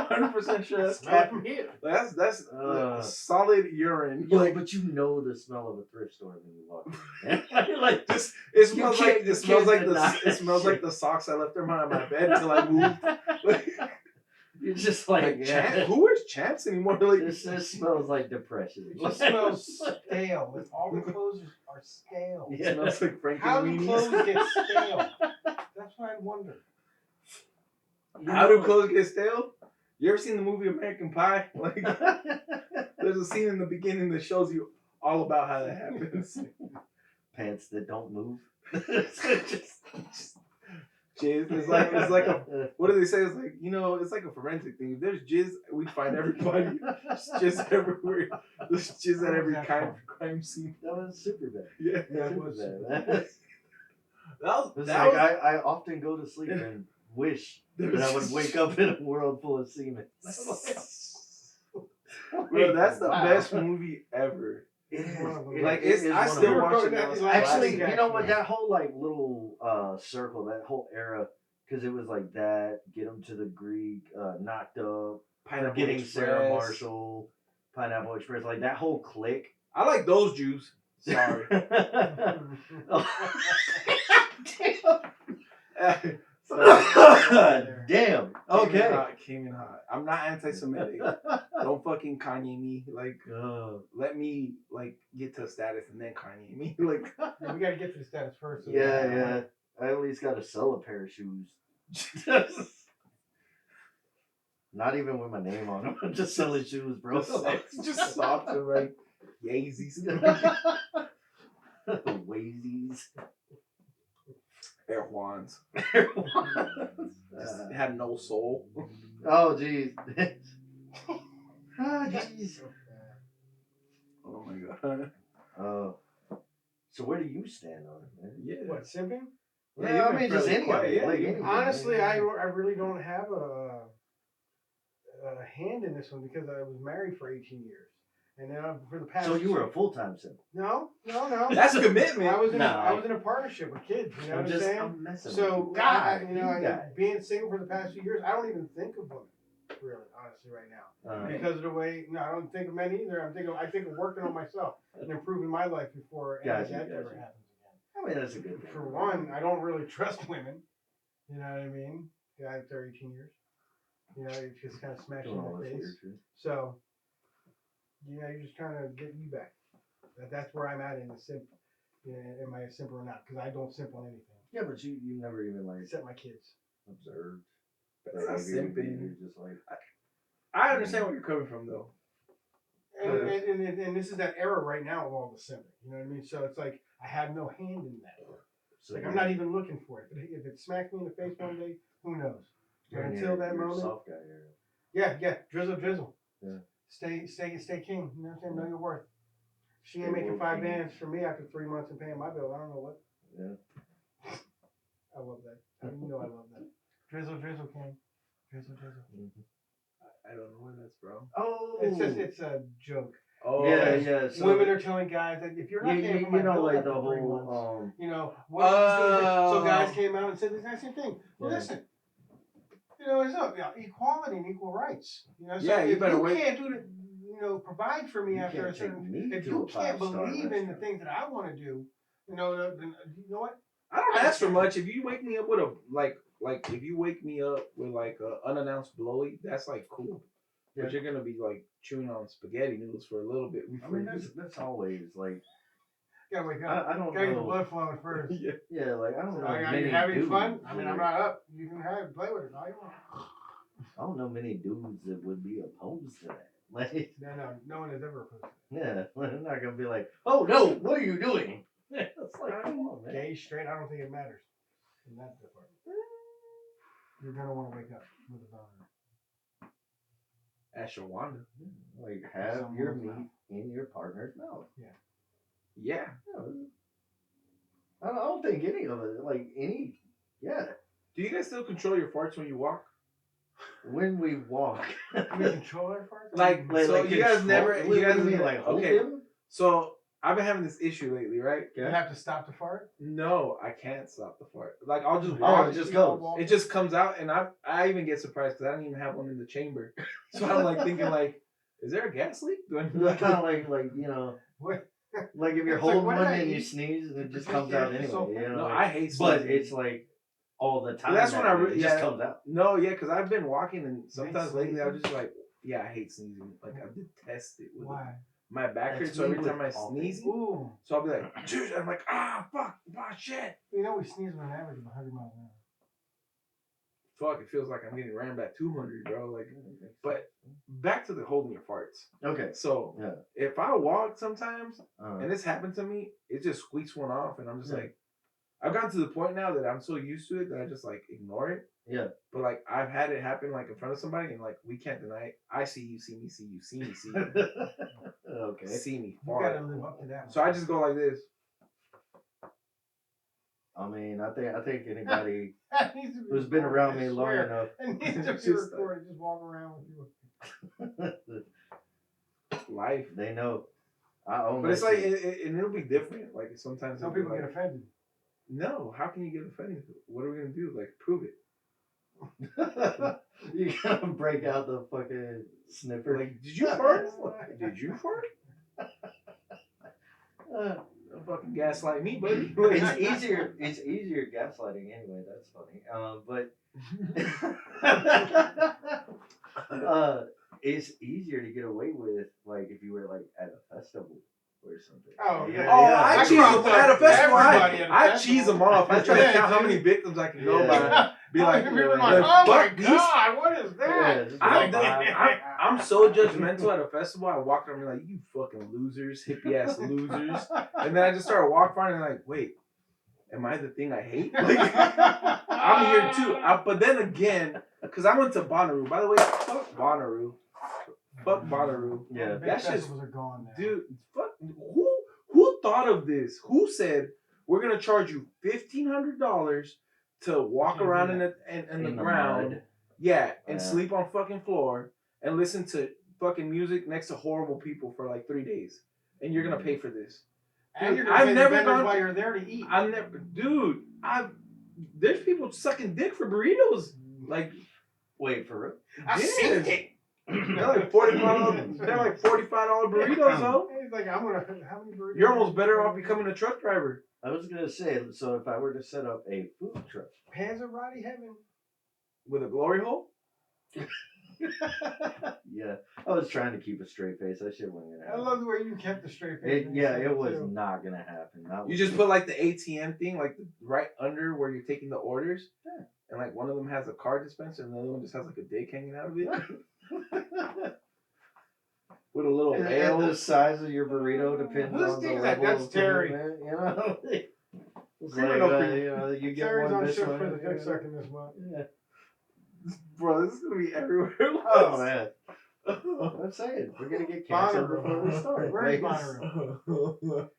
100% sure that's
Smell
cat.
from here.
That's like, solid urine.
Yo,
Like,
but you know the smell of a thrift store when you walk in. Like
just it smells like
you
it smells
can't
like
deny
the it
that
smells like
shit.
the socks I left on my bed until I moved. Like,
You're just like,
Champ, who wears champs anymore? Like,
this smells like depression.
It just smells stale. With all the clothes are stale.
it smells like Frank
How
and
do
Weenies.
clothes get stale? That's what I wonder.
How do clothes get stale? You ever seen the movie American Pie? Like, there's a scene in the beginning that shows you all about how that happens.
Pants that don't move.
Just jizz. It's like a. What do they say? It's like, it's like a forensic thing. If there's jizz, we find everybody. There's jizz everywhere. There's jizz at every crime scene.
That was super bad.
Yeah.
Yeah, it
Super
was.
bad.
That was
I often go to sleep and wish that I would wake up in a world full of semen.
Bro, that's the
Wow.
best movie ever.
It is.
Like,
It is
I
one
still
of
watch
them.
it now.
Actually,
Classic
you know what?
action.
That whole like little circle, that whole era, because it was like that. Get them to the Greek, knocked up,
Pineapple
getting
Express.
Sarah Marshall, Pineapple Express, like that whole clique.
I like those Jews. Sorry.
Damn. Okay.
Came in hot. I'm not anti-Semitic. Don't fucking Kanye me. Like, let me like get to status and then Kanye me. Like,
Yeah, we gotta get to the status first.
Yeah. I at least gotta sell a pair of shoes. Not even with my name on them. I'm just selling shoes, bro.
just soft and like Yeezys.
Wazies.
Air Juans. Just had no soul.
Oh, jeez. Ah, jeez.
Oh my god.
So where do you stand on it, man?
Yeah.
What, simping?
Yeah, I mean, just any of it.
Yeah,
Like, anything,
honestly,
man.
I really don't have a hand in this one because I was married for 18 years. And then for the past.
So you were a full-time simp?
No.
That's commitment.
I was in a partnership with kids. You know what I'm saying?
I'm messing
So
with you.
being single for the past few years, I don't even think of women, really, honestly, right now, because of the way. No, I don't think of men either. I think of working on myself and improving my life before that ever happens again.
I mean, that's a good thing.
For one, I don't really trust women. You know what I mean? Guys after 18 years. You know, it's just kind of smashed in my face. So, you know, you're just trying to get you back. That's where I'm at in the simp. Yeah, am I a simp or not? Because I don't simp on anything.
Yeah, but you never even like
except my kids
observed.
That's not simping.
You're just like.
I understand where you're coming from though.
And this is that era right now of all the simping. You know what I mean? So it's like I have no hand in that. So like I'm not even looking for it. But if it smacks me in the face one day, who knows? But until that moment.
Soft guy
yeah, drizzle.
Yeah. Stay
king. You know what I'm saying? Know your worth. She ain't making $5 bands for me after 3 months and paying my bill. I don't know what.
Yeah.
I love that. You know I love that. Drizzle, king. Drizzle.
Mm-hmm. I don't know where that's from.
Oh, it's a joke.
Oh,
yeah. So
women are telling guys that if you're not paying for my bill
like
after
the
3
whole,
months, you know what he's doing. So guys came out and said the exact same thing. Well, listen, you know, it's equality and equal rights. You know, so if you can't do it, you know, provide for me after a certain. If you can't believe in the things that I want to do, you know, then you know what?
I don't ask for much. If you wake me up with a like if you wake me up with like a unannounced blowy, that's like cool. Yeah. But you're gonna be like chewing on spaghetti noodles for a little bit.
I mean, that's always like.
Gotta wake up.
I don't
gotta
know.
get the blood flowing first.
Yeah, like I don't know.
Are you having fun? I mean, I'm not up. You can play with it all you want.
I don't know many dudes that would be opposed to that. Like,
no one has ever opposed to it.
Yeah, they're not gonna be like, oh no, what are you doing? It's like, come on, man.
Gay, straight, I don't think it matters in that department. You're gonna want to wake up with a boner.
Ask your Wanda.
Like, have your meat in your partner's mouth.
Yeah.
I don't think any of it, yeah.
Do you guys still control your farts when you walk?
When we walk.
We control our farts?
So you guys never,
okay.
So I've been having this issue lately, right?
You have to stop the fart?
No, I can't stop the fart. Like I'll just walk.
It just goes.
It just comes out, and I even get surprised because I don't even have one in the chamber. So I'm like thinking like, is there a gas leak?
It's kind of like you know,
what?
Like if you're holding one and you sneeze, and it just comes out anyway. You know,
no, I hate sneezing.
But it's like all the time.
That's when
it just comes out.
No, yeah, because I've been walking, and sometimes lately I'll just like, I hate sneezing. Like I detest it.
Why?
My back hurts, so every time I sneeze, so I'll be like, I'm like, fuck, shit.
You know, we sneeze on average of 100 miles an hour.
Fuck, it feels like I'm getting rammed at 200, bro. Like, but back to the holding your farts.
Okay.
So if I walk sometimes, and this happened to me, it just squeaks one off, and I'm just like, I've gotten to the point now that I'm so used to it that I just like ignore it.
Yeah.
But like I've had it happen like in front of somebody, and like we can't deny it. I see you, see me, see you, see me, see me.
Okay.
See me.
You gotta live up to that.
So I just go like this.
I mean, I think anybody who's been around me long enough.
And needs to be recorded. Just walk around with you.
Life, they know.
But it's like, and it'll be different. Like sometimes
some people get offended.
No, how can you get offended? What are we gonna do? Like prove it?
You gotta break out the fucking sniffer.
Like, did you fart? Did you fart? Fucking gaslight me, buddy.
It's easier. It's easier gaslighting anyway. That's funny. It's easier to get away with like if you were like at a festival or something.
Oh yeah.
Oh,
yeah.
I
I
cheese
crossed
them at a
up
festival.
everybody at a
I
festival.
cheese them off. I try to
Yeah,
count how
dude.
many victims I can go
Yeah.
by. Be like,
People are
like,
like, oh my
fuck these.
god, what is that?
just
I'm,
like,
I'm so judgmental at a festival. I walk around and be like, you fucking losers, hippie ass losers. And then I just start walking around and like, wait, am I the thing I hate? Like, I'm here too. But then again, because I went to Bonnaroo. By the way, fuck Bonnaroo. Fuck Bonnaroo.
Yeah.
Big
That shit's-
festivals are gone now.
Dude, fuck. Who thought of this? Who said we're gonna charge you $1,500 to walk
Can't
around
do
in the
In the
ground?
mud.
Yeah, and
Yeah.
sleep on fucking floor and listen to fucking music next to horrible people for like 3 days, and you're gonna pay for this?
And you're
I've
gonna pay
never
the vendors
gone
while
to-
you're there to eat.
I've never, dude. There's people sucking dick for burritos. Like,
Wait for it.
I've
yeah.
seen it.
They're like $45. They're like $45 burritos, though.
He's like, I'm gonna. How many burritos?
You're almost better off becoming a truck driver.
I was gonna say, so if I were to set up a food truck,
Hands of Roddy Heaven.
With a glory hole?
yeah, I was trying to keep a straight face. That shit wasn't gonna
I
happen.
love the way you kept the straight face.
It was not gonna happen. That
You
was-
just put like the ATM thing, like right under where you're taking the orders.
Yeah.
And like one of them has a card dispenser and the other one just has like a dick hanging out of it. With a little
and
veil.
the size of your burrito depends
Whose
on the
thing is that?
level
That's
of
Terry.
commitment, you know. It's
Cream or
like,
no cream?
you know, you get
Terry's
one
on
this
shift
one.
for the next second this month.
Yeah.
Bro, this is gonna be everywhere.
Oh man. I'm saying we're gonna get canceled
Bonnaroo.
before we start.
Where is
Like,
Bonnaroo?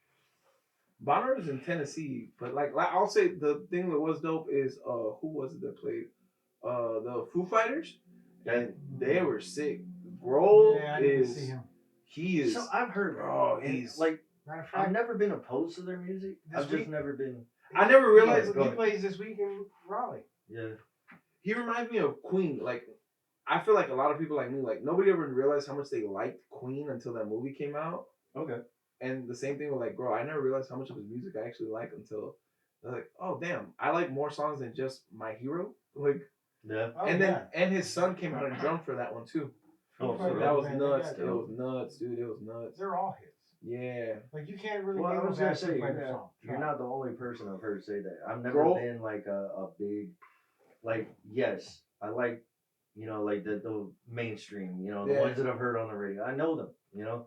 Bonnaroo's in Tennessee, but like I'll say the thing that was dope is who was it that played the Foo Fighters, and they were sick. Grohl
Yeah, I need to
is
see him.
he is
So I've heard,
Oh,
and,
he's-
like
Matter of
I've
fact,
never been opposed to their music.
This
I've
week-
just never been.
I never realized
Yeah, go
he
ahead.
plays this week in Raleigh.
Yeah.
he reminds me of Queen. Like I feel like a lot of people like me, like nobody ever realized how much they liked Queen until that movie came out.
Okay.
And the same thing with like, bro, I never realized how much of his music I actually like until they're like, oh damn, I like more songs than just My Hero. Like,
Yeah.
Oh,
and then
yeah.
and his son came out and drummed for that one too.
Oh,
Foo
so
Fighters,
That was
man,
nuts.
they
It
got-
was nuts, dude. It was nuts.
They're all hits.
Yeah.
Like you can't really
Well, I
name
was
a
gonna
bad
say
Foo
you're
Fighters
not,
song.
you're not the only person I've heard say that. I've never
Grohl?
been like a big, like yes, I like, you know, like the mainstream, you know, the
Yeah.
ones that I've heard on the radio. I know them, you know,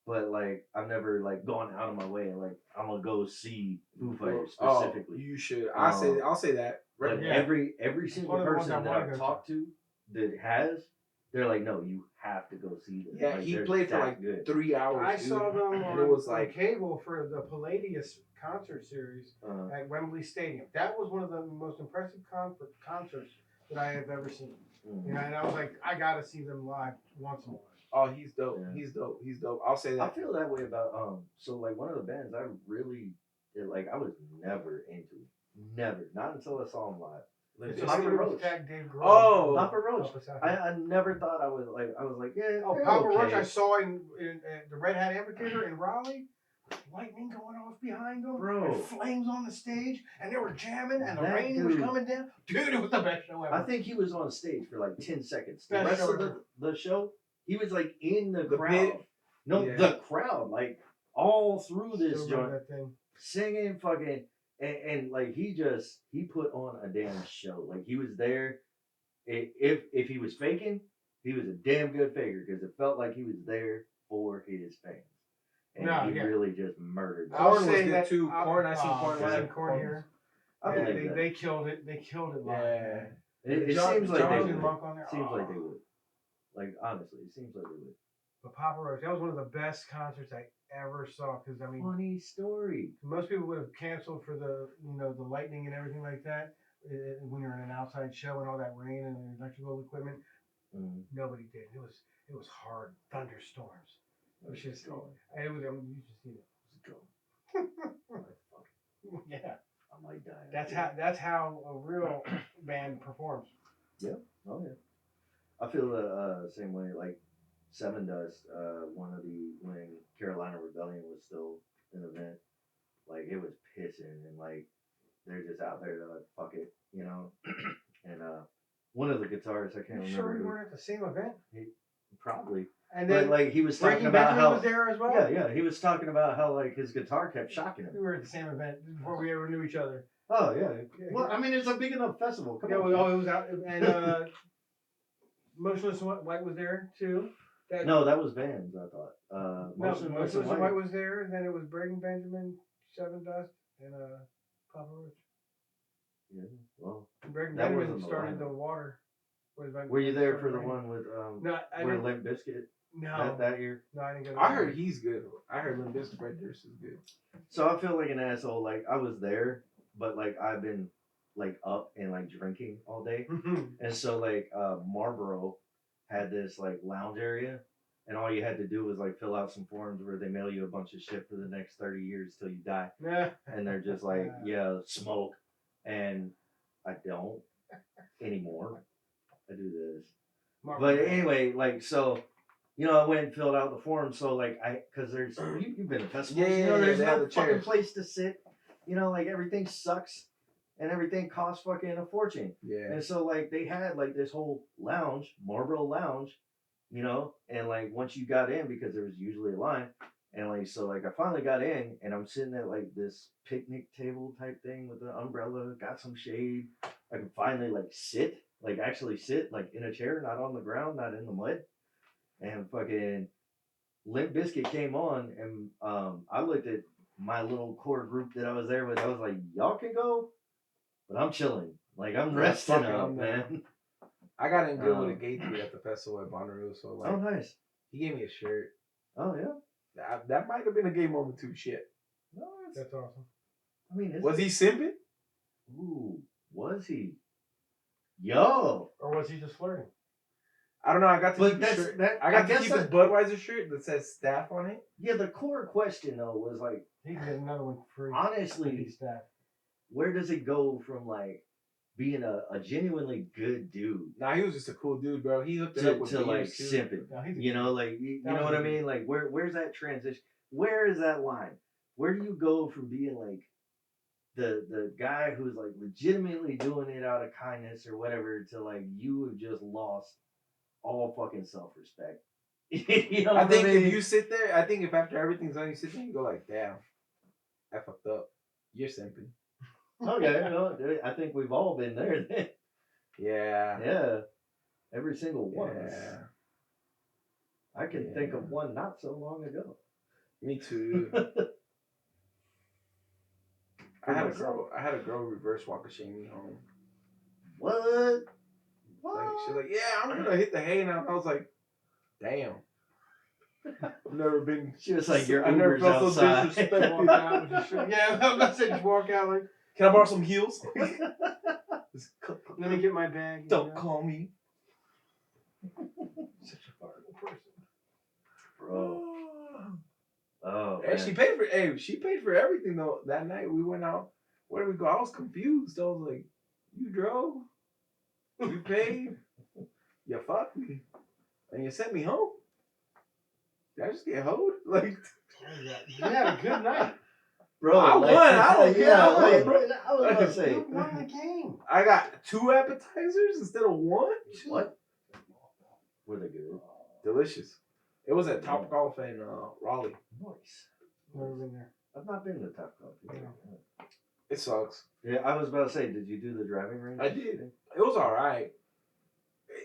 but like I've never like gone out of my way and like I'm gonna go see Foo Fighters specifically.
Oh, you should.
Um,
I'll say that.
But
Right.
Yeah.
every single
one of the ones
person
I
that
wanna
I've
go
talked to that has, they're like, no, you have to go see them.
Yeah,
Like,
he
they're
played for
that
like
good.
3 hours.
I
dude.
saw them
and
on,
it was
on
like
cable for the Palladius concert series at Wembley Stadium. That was one of the most impressive concerts that I have ever seen. You know, and I was like, I gotta see them live once more.
oh, he's dope.
Yeah.
He's dope. He's dope. I'll say
I
that.
feel that way about so like one of the bands I really like I was never into. Never. Not until I saw them live.
It's
Papa
a
Roach.
tag Dave Grohl.
Oh.
Papa Roach.
Help us out
I,
here.
I never thought I was like, yeah.
Oh,
they're
Papa
okay.
Roach I saw in the Red Hat Amphitheater in Raleigh. Lightning going off behind them,
Bro.
and flames on the stage, and they were jamming, and the
That
rain was
dude-
coming down. Dude, it was the best show ever.
I think he was on stage for like 10 seconds. The
Best
rest
show
of
ever.
the show, he was like in the
The
crowd.
pit?
No,
Yeah.
the crowd, like all through this
Still
joint,
remember that thing.
singing, fucking, and like he put on a damn show. Like he was there. If he was faking, he was a damn good faker because it felt like he was there for his fans, and
No,
he
yeah.
really just murdered.
I'll
Korn was
say
good
that
too. Korn, I seen Korn
I've
live.
seen Korn here.
I
Yeah,
believe that.
they killed it. They killed it live.
Yeah.
man.
It
John-
seems like
John
they
and
would.
Monk on there.
Seems like
Oh.
they would. Like honestly, it seems like they would.
But Papa Roach, that was one of the best concerts I ever saw. Because I mean,
Funny story.
most people would have canceled for the the lightning and everything like that when you're in an outside show and all that rain and the electrical equipment.
Mm.
Nobody did. It was hard thunderstorms. It was just it was. You should see it.
Let's go.
Yeah,
I might die.
that's how a real band performs.
Oh yeah. I feel the same way. Like Seven Dust, when Carolina Rebellion was still an event, like it was pissing and like they're just out there, they're like fuck it, you know. And one of the guitarists, I can't
You
remember
sure we
who,
weren't at the same event?
probably.
And
But
then
like he was talking
Breaking
about
Benjamin
how
was there as well.
yeah, he was talking about how like his guitar kept shocking him.
We were at the same event before we ever knew each other.
Oh yeah. Well, I mean, it's a big enough festival. Come on.
Well, it was out, and Motionless White was there too.
No, that was Vans, I thought.
Motionless White was there, and then it was Breaking Benjamin, Seven Dust, and Papa Roach.
Yeah, well,
Breaking
that
Benjamin
wasn't
started the
lineup.
water.
Were you there for the one with
No, I
where
didn't.
Limp Bizkit
No,
that year?
no, I didn't go.
I heard he's good. I heard Limp Bizkit Red Durst is good.
So I feel like an asshole. Like I was there, but like I've been like up and like drinking all day, and so like Marlboro had this like lounge area, and all you had to do was like fill out some forms where they mail you a bunch of shit for the next 30 years till you die, and they're just like, yeah, smoke, and I don't anymore. I do this, but anyway, like so. You know, I went and filled out the form, so like cause there's you've been to festivals, you know, there's no fucking place to sit. You know, like everything sucks, and everything costs fucking a fortune.
Yeah.
And so like they had like this whole lounge, Marlboro Lounge, you know, and like once you got in, because there was usually a line, and like so like I finally got in, and I'm sitting at like this picnic table type thing with an umbrella, got some shade. I can finally like sit, like actually sit, like in a chair, not on the ground, not in the mud. And fucking Limp Bizkit came on, and I looked at my little core group that I was there with. I was like, y'all can go, but I'm chilling. Like I'm resting up, man.
I got in good with a gay dude at the festival at Bonnaroo, so like,
oh nice.
He gave me a shirt.
Oh yeah.
That might have been a gay moment too. Shit.
No, that's awesome.
I mean,
was he simping?
Ooh, was he? Yo.
Or was he just flirting?
I don't know. I got to keep the shirt. I got to keep the Budweiser shirt that says staff on it.
Yeah, the core question though was like,
he can get another one free.
Honestly, staff. Where does it go from like being a genuinely good dude?
Nah, he was just a cool dude, bro. He hooked it up with
to like simping. You know, like you know what I mean? Like where's that transition? Where is that line? Where do you go from being like the guy who's like legitimately doing it out of kindness or whatever to like you have just lost all fucking self-respect? You know,
I think if you sit there, I think if after everything's done, you sit there and you go like, damn, I fucked up. You're simping.
Okay, well, I think we've all been there then.
Yeah.
Yeah. Every single one.
Yeah.
I can think of one not so long ago.
Me too. I had a girl reverse walk of shame me home.
What?
Like she's like, yeah, I'm gonna hit the hay now. And I was like, damn. I've never been.
She was like, your
I never
Uber's
felt
outside.
so disrespected.
Yeah, I'm about to say just walk out like,
can I borrow some heels?
Let me get my bag.
Don't call me.
Such a horrible person,
bro. Oh,
and she paid for everything though. That night we went out. Where did we go? I was confused. I was like, you drove, you paid, you fucked me, and you sent me home. Did I just get hoed? Like,
you had a good night.
Bro,
I won. I don't care.
Yeah,
I won, bro.
I was about to say,
You won the game.
I got 2 appetizers instead of 1.
What? Were they good?
Delicious. It was at Top Golf in Raleigh.
Nice.
Never been there.
I've not been to Top Golf.
Yeah.
It sucks.
Yeah, I was about to say, did you do the driving range?
I did. It was all right.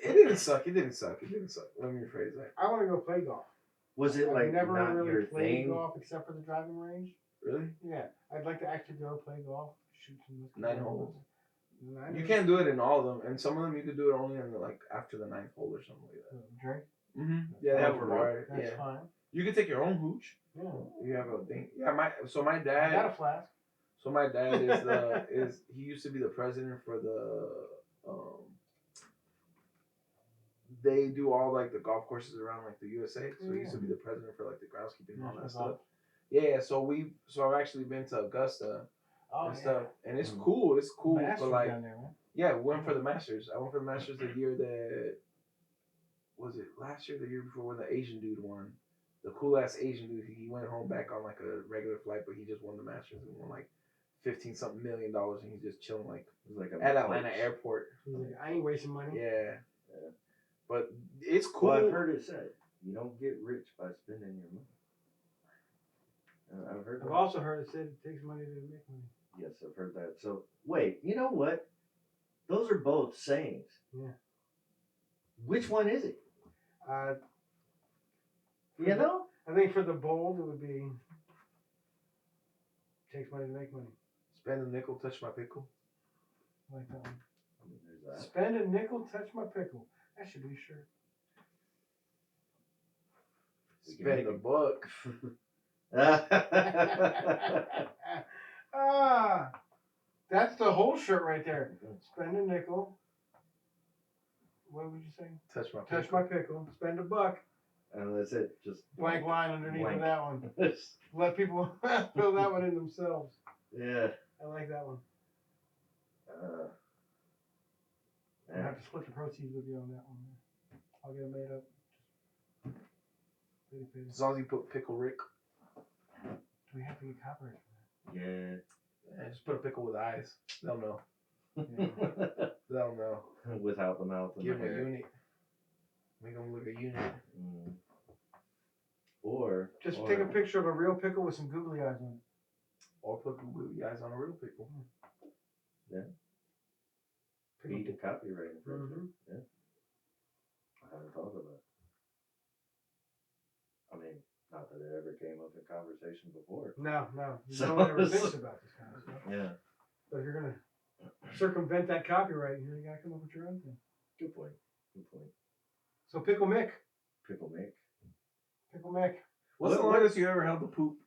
It didn't suck. Let me rephrase that.
I want to go play golf.
Was it like
I've never
not
really
your
played
thing?
golf except for the driving range.
Really?
Yeah, I'd like to actually go play golf, shoot some
9 holes.
9
You can't do it in all of them, and some of them you could do it only in like after the 9th hole or something like that.
Drink.
Yeah, they have a bar.
That's
yeah.
fine.
You can take your own hooch.
Yeah.
You have a thing. Yeah, my
I
dad.
got a flask.
So my dad is he used to be the president for the they do all like the golf courses around like the USA. So he used to be the president for like the groundskeeping and all that stuff. Yeah, so I've actually been to Augusta and stuff, and it's cool. It's cool,
Masters
but like
down there, man.
yeah, we went for the Masters. I went for the Masters the year that was it last year, the year before, when the Asian dude won? The cool ass Asian dude. He went home back on like a regular flight, but he just won the Masters and won like 15 something $million, and he's just chilling like at Atlanta airport.
He's like, I ain't wasting money.
Yeah. But it's cool.
Well, I've heard it said you don't get rich by spending your money.
I've also heard it said it takes money to make money.
Yes, I've heard that. So wait, you know what? Those are both sayings.
Yeah.
Which one is it? You know?
I think for the bold, it would be takes money to make money.
Spend a nickel, touch my pickle.
I like that one.
There's that.
Spend a nickel, touch my pickle. That should be a shirt.
Spend a buck.
That's the whole shirt right there. Spend a nickel. What would you say?
Touch my
pickle. Spend a buck.
And that's it. Just
blank line underneath
blank.
Of that one. Let people fill that one in themselves.
Yeah.
I like that one. I have to split the proceeds with you on that one. I'll get it made up.
As long as you put Pickle Rick.
Do we have to get copyright for
that? Yeah.
Just put a pickle with eyes. They'll know.
Yeah.
They'll know.
Without the mouth.
Give them a unit. Make them look a unit.
Mm. Or
just take a picture of a real pickle with some googly eyes on it.
Or put googly eyes on a real pickle.
Yeah. Beat the copyright infringement. Yeah. I haven't thought of that. I mean, not that it ever came up in conversation before.
No. No one ever thinks about this kind of stuff.
Yeah.
But if you're gonna circumvent that copyright, you gotta come up with your own thing.
Good point. Good point.
So Pickle Mick.
Pickle Mick.
Pickle Mick.
What's the longest you ever held to poop?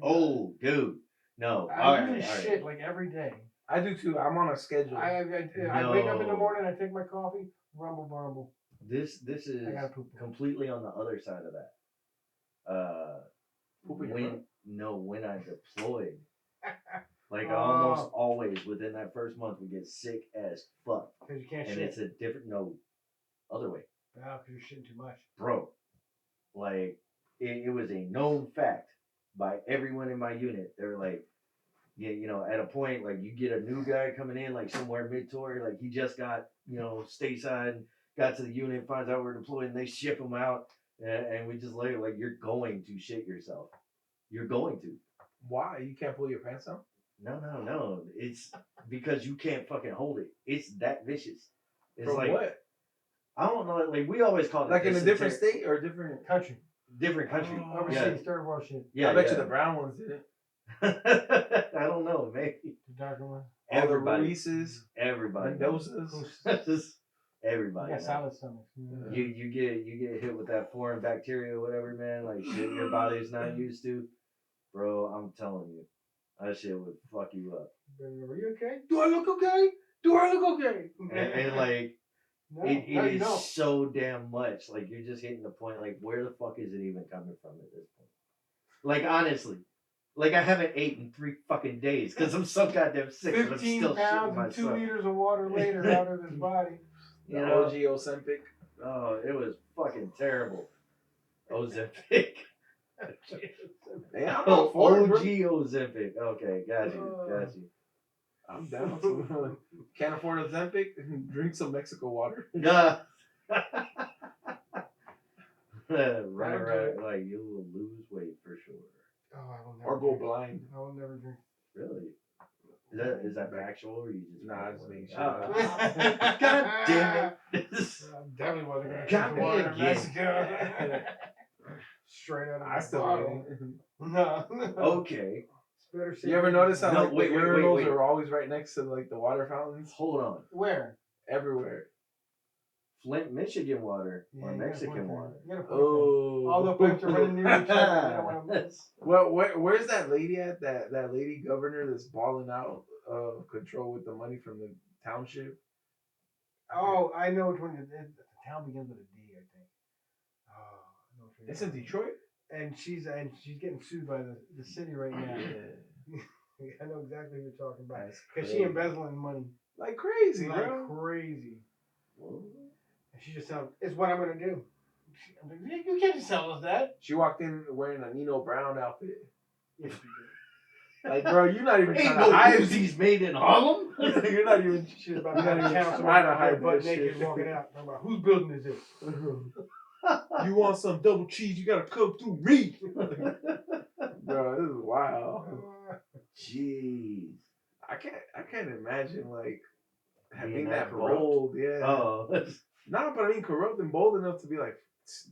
Oh, dude. No.
I do shit like every day.
I do too. I'm on a schedule.
I wake up in the morning, I take my coffee, rumble.
This is completely on the other side of that. When I deployed, like almost always within that first month we get sick as fuck.
Because you can't
and
shit.
It's a different other way.
Oh, because you're shitting too much.
Bro, like it was a known fact by everyone in my unit. They were like, yeah, at a point like you get a new guy coming in like somewhere mid-tour, like he just got stateside, got to the unit, finds out we're deployed, and they ship him out, and we just literally like, you're going to shit yourself. You're going to.
Why? You can't pull your pants down?
No. It's because you can't fucking hold it. It's that vicious. It's
From
like
what?
I don't know. Like we always call it
like in a different state or different
country.
Different country.
Overseas, third world shit.
Yeah,
I bet you the brown ones did it.
I don't know, maybe.
The darker one.
Everybody. Reese's.
Everybody.
Mendoza's.
Everybody.
You got solid stomachs.
You get hit with that foreign bacteria or whatever, man. Like shit your body's not used to. Bro, I'm telling you. That shit would fuck you up.
Are you okay? Do I look okay?
And like it is
don't.
so damn much. Like you're just hitting the point. Like where the fuck is it even coming from at this point? Like honestly, like I haven't ate in 3 fucking days because I'm so goddamn sick.
15 pounds and 2 liters of water later out of his body.
OG Ozempic.
Oh, it was fucking terrible. Ozempic. OG Ozempic. Okay, got you.
I'm down. Can't afford Ozempic? Drink some Mexico water.
Run around like you will lose weight for sure.
Oh, I will never.
Or go blind.
I will never drink.
Really? Is that factual or you just?
Nah, I just make sure.
God damn it!
I definitely wasn't gonna
Got
drink
me
water in
again.
Mexico. Straight out of the bottle. No.
Okay.
You ever notice how
No,
the
wait.
urinals are always right next to like the water fountains?
Hold on.
Where?
Everywhere.
Flint, Michigan water or Mexican water?
Oh.
All the pipes are running near each other.
Well, where's that lady at? That lady governor that's balling out of control with the money from the township?
Oh, I know which one. The town begins with a D, I think. Oh, I know which one.
It's in Detroit?
And she's getting sued by the city right now. Yeah. I know exactly what you're talking about. Because she embezzling money.
Like crazy,
like
bro.
Crazy.
Whoa.
And she just said, "It's what I'm gonna do." I'm like, "You can't just tell us that."
She walked in wearing a Nino Brown outfit. Like, bro, you're not even trying to hide.
Uzis made in Harlem.
You're not even.
She was about to have a
Trying
council
to hide
butt
that
naked
shit.
walking out. I'm like, whose building is this?
You want some double cheese? You gotta come through me. Bro, this is wild.
Jeez.
I can't imagine like
Being
being
that
that
corrupt?
bold. Yeah.
Oh.
No, but I mean corrupt and bold enough to be like,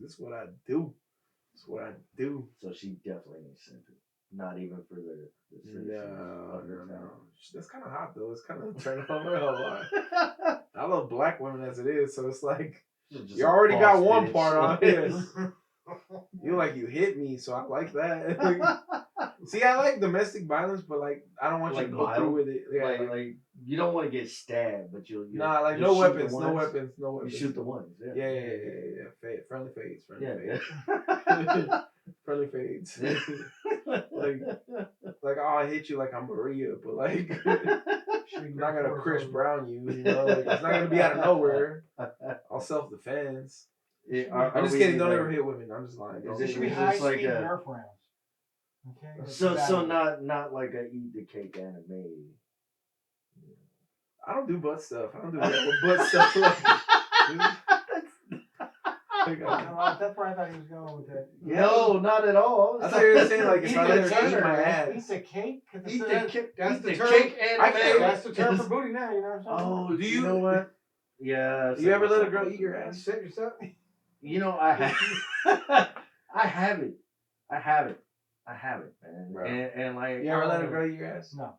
this is what I do. This is what I do.
So she definitely ain't simping. Not even for the citizens of her
No.
town.
That's kind of hot though. It's kind of turning on her a lot. I love black women as it is, so it's like
Just
you
a
already got
boss
one
bitch.
part on it. You like you hit me, so I like that. See, I like domestic violence, but like I don't want
Like
you to go through
violent?
with it. Yeah,
like you don't want to get stabbed, but you'll
nah, like
just
no
shoot
weapons,
the
no
ones.
weapons, no
You
weapons.
shoot the ones.
Yeah. Friendly fades,
Yeah.
friendly fades. Like oh, I hit you like I'm Maria, but like I'm not gonna Chris Brown you, know? Like, it's not gonna be out of nowhere. I'll self defense. I'm just kidding. Don't ever hit women. I'm just lying.
It should be
Is
high
this like
speed
a-
Nerf rounds. Okay. That's
So
valuable.
not like a eat the cake anime.
I don't do butt stuff. I don't do butt stuff.
That's where I thought he was going with that.
No, not at all.
I thought you were saying like if
Eat
I
the
let her eat
cake.
my
Eat
ass.
the cake. 'Cause
Eat
that's-
the cake.
That's
Eat
the
the
term.
cake
I
anime.
can't-
That's the term for booty now. You know what I'm saying?
Oh,
Do
you know what? Yeah.
You ever let a girl eat your ass?
Set yourself.
You know, I have. I haven't, man.
Bro.
And like,
You ever let a girl eat your ass?
No.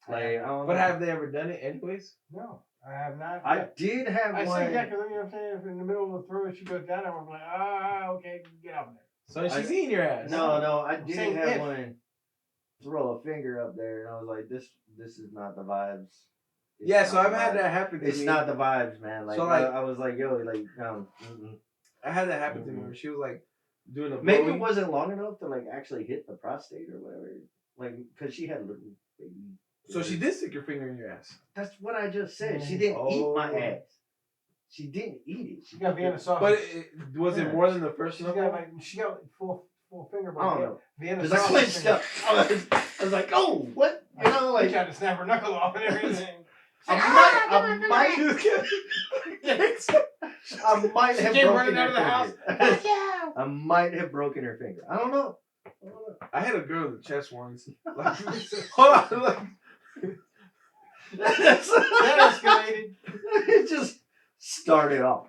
like, I don't
But
know.
have they ever done it anyways?
No, I have not.
I did have
I
one.
say that because you know what I'm saying. If in the middle of the throw, she goes down, I'm like, okay, get out there.
So she's eating your ass.
No, I did
saying
have
if.
one. Throw a finger up there, and I was like, this is not the vibes. It's
Yeah,
not
so I've
the
had
vibes.
that happen to
It's
me.
not the vibes, man. Like,
So, like-
I was like, yo, like,
I had that happen to me where she was like doing a
maybe
blowy.
it wasn't long enough to like actually hit the prostate or whatever. Like, because she had little baby.
So she did stick your finger in your ass.
That's what I just said. She didn't eat my
Oh.
ass. She didn't eat it.
She got Vienna sausage.
But was it more than the first
she
one?
got full finger.
I don't know.
Vienna
Because I
sausage.
clenched up. I was like, oh, what? You know,
Like,
like,
tried to snap her knuckle off and everything.
I might
She
have
came
broken
running
her
out of the house.
finger. I might have broken her finger. I don't know.
I hit a girl in the chest once. Like, hold on, like,
That escalated.
It just started off.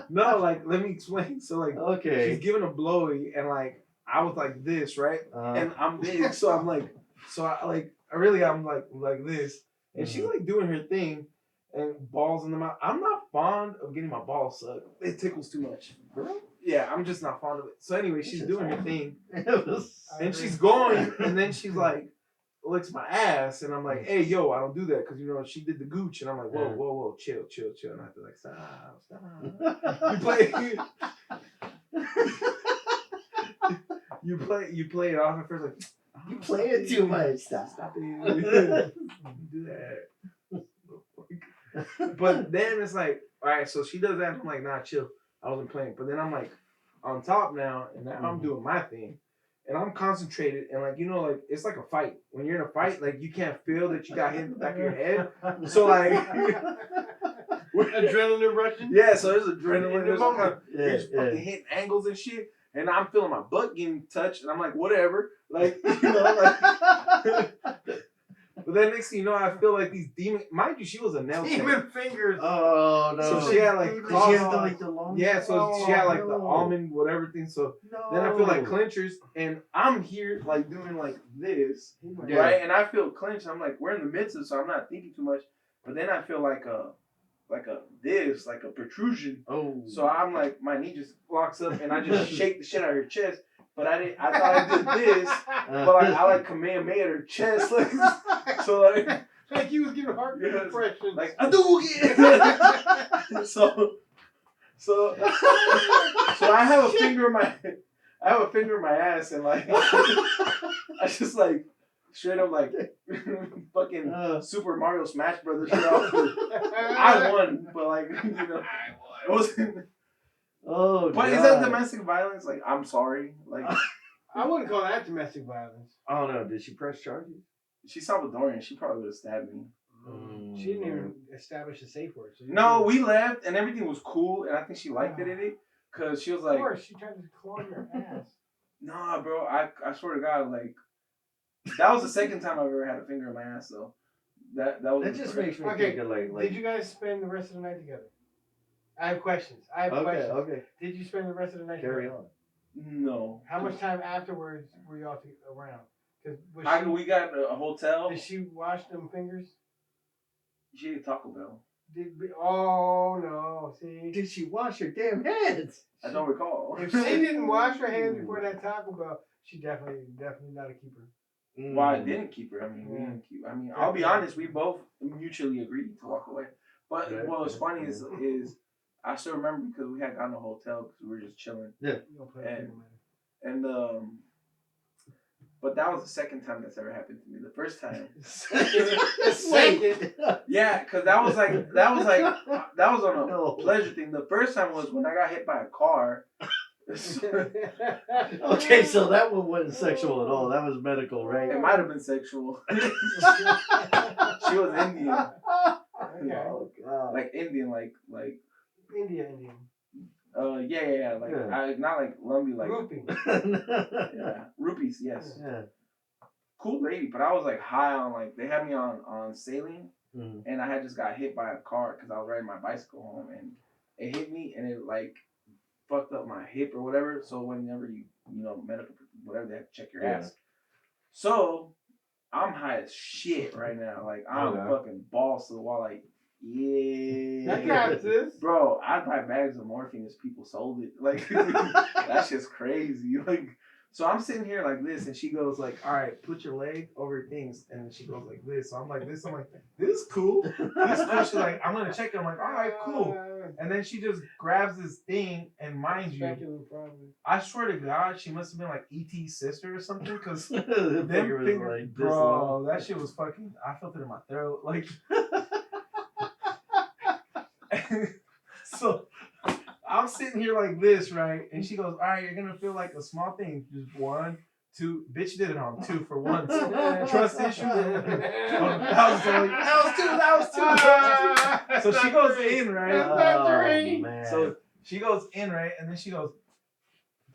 no, like let me explain. So like,
Okay.
she's giving a blowy, and like I was like this, right? And I'm big, so I'm like, I'm like this, and she's like doing her thing, and balls in the mouth. I'm not fond of getting my balls sucked. It tickles too much.
Girl?
Yeah, I'm just not fond of it. So anyway, she's doing her thing,
It was-
and she's going, and then she's like, licks my ass, and I'm like, hey, yo, I don't do that, because you know she did the gooch, and I'm like, whoa, chill, and I have to like stop. You play it off at first like.
You play it too much.
Stop it. Do that. But then it's like, all right, so she does that. And I'm like, nah, chill. I wasn't playing. But then I'm like on top now, and now I'm doing my thing. And I'm concentrated, and like, you know, like it's like a fight. When you're in a fight, like you can't feel that you got hit in the back of your head. So like
Adrenaline rushing.
yeah, so there's adrenaline. There's all kind of
Yeah,
fucking hitting angles and shit. And I'm feeling my butt getting touched, and I'm like, whatever. Like, you know, like but then next thing you know, I feel like these mind you, she was a nail tech.
Demon fingers.
Oh no!
So she had like
Did
claws
she have
on.
like the long?
Yeah, so she had like the
no.
almond whatever thing. So
No.
then I feel like clenchers, and I'm here like doing like this,
Yeah.
right? And I feel clenched. I'm like, we're in the midst of, so I'm not thinking too much. But then I feel like a protrusion.
Oh.
So I'm like, my knee just locks up, and I just shake the shit out of her chest. But I thought I did this, but like I like Kamehameha her chest, like so
like you was giving heart compression.
like I do again. so I have a finger in my ass, and like I just like straight up like fucking Super Mario Smash Brothers shit off. I won, but like it wasn't.
Oh,
but
God.
Is that domestic violence? Like, I'm sorry. Like,
I wouldn't call that domestic violence.
I don't know. Did she press charges?
She's Salvadorian. She probably would have stabbed me.
She didn't even establish a safe word. So
no, we left and everything was cool, and I think she liked it because she was like,
of course, she tried to claw your ass.
Nah, bro. I swear to God, like that was the second time I've ever had a finger in my ass, though. That
just makes me
okay.
think of like.
Did you guys spend the rest of the night together? I have questions. Questions.
Okay.
Did you spend the rest of the night
Carry
together?
on.
No.
How much time afterwards were y'all around? Because
we got a hotel.
Did she wash them fingers?
She ate Taco Bell.
Oh no! See,
did she wash her damn hands?
I don't recall.
If she didn't wash her hands before that Taco Bell, she definitely not a keeper.
Well, I didn't keep her. I mean, we didn't keep. I mean, I'll be honest. We both mutually agreed to walk away. But what was funny is I still remember because we had gotten a hotel because we were just chilling.
Yeah.
And but that was the second time that's ever happened to me. The first time.
Wait.
Yeah, because that was on a pleasure thing. The first time was when I got hit by a car.
Okay, so that one wasn't sexual at all. That was medical, right?
It might have been sexual. She was Indian.
Okay.
Oh God.
Like Indian, like
Indian.
Yeah. Like not like Lumbee, like
Rupee.
Yeah, rupees. Yes.
Yeah.
Cool lady, but I was like high on like they had me on saline, and I had just got hit by a car because I was riding my bicycle home, and it hit me and it like fucked up my hip or whatever. So whenever you medical whatever they have to check your ass. So I'm high as shit right now. Like I'm fucking balls to the wall. Like yeah,
I got this,
bro. I buy bags of morphine as people sold it. Like that shit's crazy. Like. So I'm sitting here like this, and she goes like, "All right, put your leg over your things," and she goes like this. So I'm like this. I'm like, "This is cool. This is cool." She's like, "I'm gonna check it." I'm like, "All right, cool." And then she just grabs this thing, and mind you, I swear to God, she must have been like E.T.'s sister or something, because them fingers, like, bro, that shit was fucking. I felt it in my throat, like. So. I'm sitting here like this, right? And she goes, "All right, you're gonna feel like a small thing. Just 1, 2. Bitch did it on 2 for once. Trust issues. That was two. So she goes in, right?
Man.
So she goes in, right? And then she goes,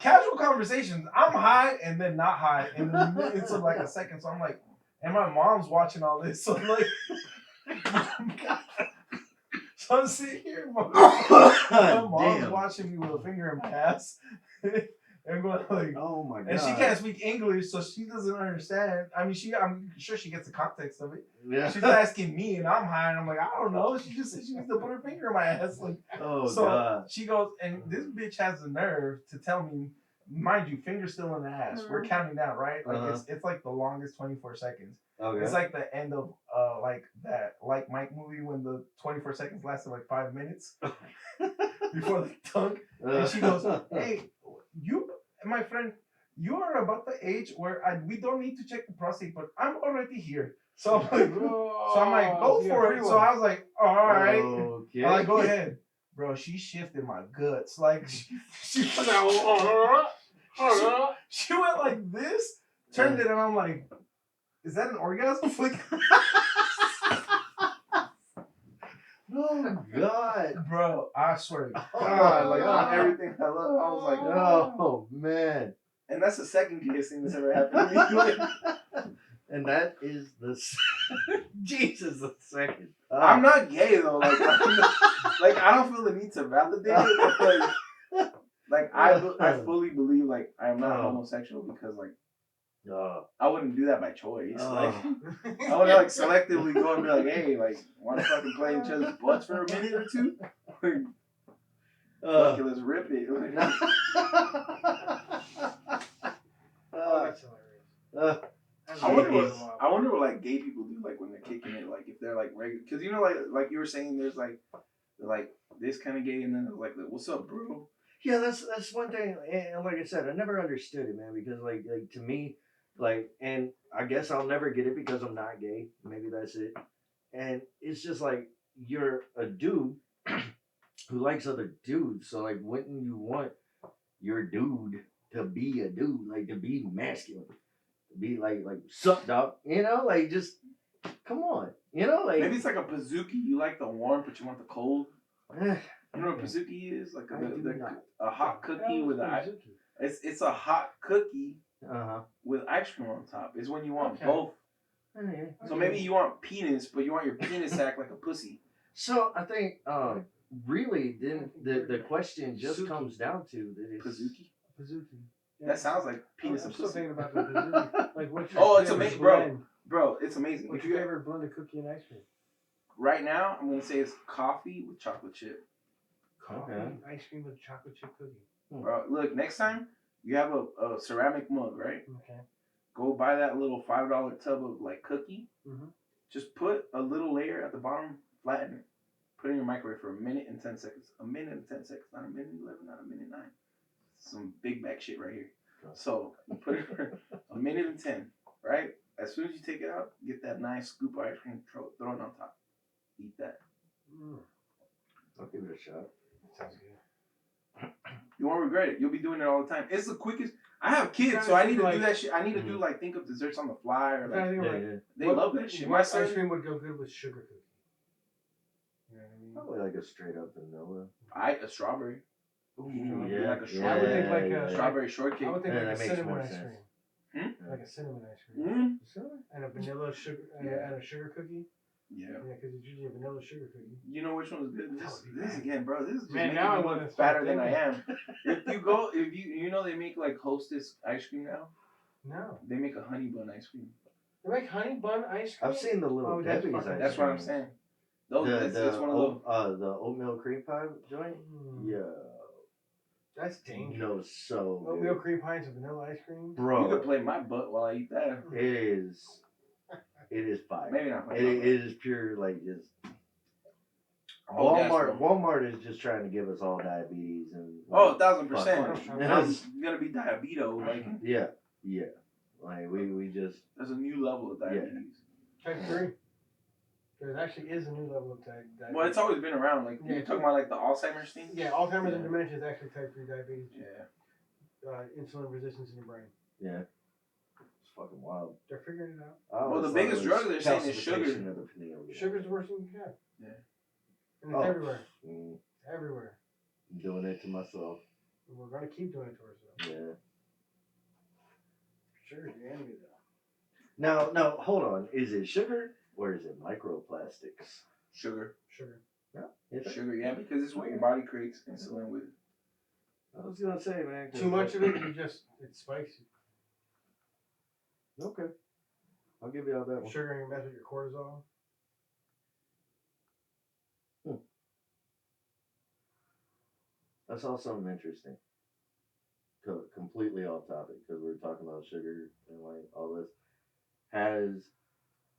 casual conversations. I'm high and then not high. And then it's like a second. So I'm like, and my mom's watching all this. So I'm like, so I'm sitting here, my mom's watching me with a finger in my ass, and going like, "Oh my God!" And she can't speak English, so she doesn't understand. I mean, I'm sure she gets the context of it. Yeah. She's asking me, and I'm high, and I'm like, I don't know. She just said she needs to put her finger in my ass, like. Oh so God. She goes, and this bitch has the nerve to tell me, mind you, finger still in the ass. We're counting down, right? Like it's like the longest 24 seconds. Okay. It's like the end of like that Like Mike movie when the 24 seconds lasted like 5 minutes before the tongue. And she goes, "Hey, you, my friend, you are about the age where we don't need to check the prostate, but I'm already here." So I'm like, go for it. So I was like, all right. Okay. I'm like, go ahead, bro. She shifted my guts. Like she went like this, turned it, and I'm like, is that an orgasm? Like,
oh God,
bro! I swear to God, like on everything I love, I was like,
oh man.
And that's the second gayest thing that's ever happened to me.
And that is Jesus, the second.
I'm not gay though. Like, I don't feel the need to validate it. But like I fully believe like I am not homosexual because like. I wouldn't do that by choice. Like, I would like selectively go and be like, "Hey, like, want to fucking play each other's butts for a minute or two? Fuck it, let's rip it."
That's hilarious.
I wonder what like gay people do like when they're kicking it. Like if they're like regular, because you know like you were saying, there's like this kind of gay, and then there's like what's up, bro?
Yeah, that's one thing. And like I said, I never understood it, man, because like to me. Like, and I guess I'll never get it because I'm not gay. Maybe that's it. And it's just like you're a dude who likes other dudes. So like, wouldn't you want your dude to be a dude, like to be masculine, to be like suck dog, you know, like just come on, you know, like
maybe it's like a bazooki. You like the warm, but you want the cold.
eh,
You know what bazooki is? Like
I do not.
a hot cookie with a
Suzuki.
it's a hot cookie
uh-huh.
with ice cream on top. It's when you want
Okay.
both.
Okay.
So maybe you want penis, but you want your penis to act like a pussy.
So I think really then the question just
Suzuki.
comes down to that it's
Bazooki?
Bazooki.
That sounds like penis
I'm
and
still
pussy.
thinking about the bazooki. Like, what's your
Oh, it's
favorite
amazing, bro.
blend?
Bro, it's amazing.
What's
If
your
you
favorite blend of cookie and ice cream?
right now, I'm gonna say it's coffee with chocolate chip.
Coffee,
Okay.
ice cream with chocolate chip cookie.
Bro, look, next time you have a ceramic mug, right?
Okay.
Go buy that little $5 tub of like cookie.
Mhm.
Just put a little layer at the bottom, flatten it. Put it in your microwave for a minute and 10 seconds. A minute and 10 seconds, not a minute and 11, not a minute 9. Some big back shit right here. So you put it for a minute and 10, right? As soon as you take it out, get that nice scoop of ice cream, throw it on top. Eat that.
I'll give it a shot.
Sounds good.
You won't regret it. You'll be doing it all the time. It's the quickest. I have kids,
Kinda
so I need to
like-
do that shit. I need to do like think of desserts on the fly or
I'm
like
trying to think of,
Yeah,
like,
they
what-
love that shit.
What
My son,
ice cream would go good with sugar cookie? You know what I mean?
Probably like a straight up vanilla.
a strawberry.
Ooh,
yeah,
yeah,
like a
yeah,
I would think like a-
yeah.
Strawberry shortcake.
I would think
Yeah,
like a
that makes
cinnamon
more
ice
sense.
cream.
Hmm?
Like a cinnamon ice cream.
Mm.
Cinnamon? And a vanilla sugar and a sugar cookie?
Yeah.
Yeah, because it's usually a vanilla sugar cookie.
You know which one's good?
That would be
This
bad.
again, bro. This is just
Man,
making
now I
me
wanna
look
start
fatter than I am.
thinking.
If you know they make like Hostess ice cream now.
No.
They make a honey bun ice cream.
They make honey bun ice cream?
I've seen the little
Oh, that's
Debbie's
fucking-
ice
That's what I'm
creams.
saying. Those,
The
it's one of those.
the oatmeal cream pie joint.
Mm,
Yeah,
That's dangerous.
no, so
Oatmeal
good.
cream pies with vanilla ice cream?
You
Bro,
could play my butt while I eat that.
it is fire.
Maybe not.
It is pure like just.
Oh, yes,
Walmart
bro.
Walmart is just trying to give us all diabetes and.
Oh,
like,
1000%.
fuck.
I'm gonna be diabeto. Like
Yeah, like we just
there's a new level of diabetes.
Type 3. There actually is a new level of diabetes.
Well, it's always been around. Like
Yeah,
you're talking about like the Alzheimer's thing.
Yeah, Alzheimer's and
Yeah.
dementia is actually type 3 diabetes.
Yeah.
Insulin resistance in your brain.
yeah, it's fucking wild.
They're figuring it out.
I
Well,
always
the
thought
biggest
it was
drug they're saying is sugar.
calcification of the pineal gland.
Sugar's the worst thing you can have.
Yeah.
And it's everywhere.
Mm,
Everywhere.
I'm doing it to myself.
And we're going to keep doing it to ourselves.
Yeah.
Sugar's the enemy, though.
Now, hold on. Is it sugar or is it microplastics?
Sugar.
Sugar.
Is it?
Sugar, yeah, because it's what your body creates insulin with.
I was gonna say, man. 'cause
Too much of it, it spikes you.
Okay. I'll give you all that one.
Sugar in your mess with your cortisol.
I saw something interesting. Completely off topic because we were talking about sugar and like all this. Has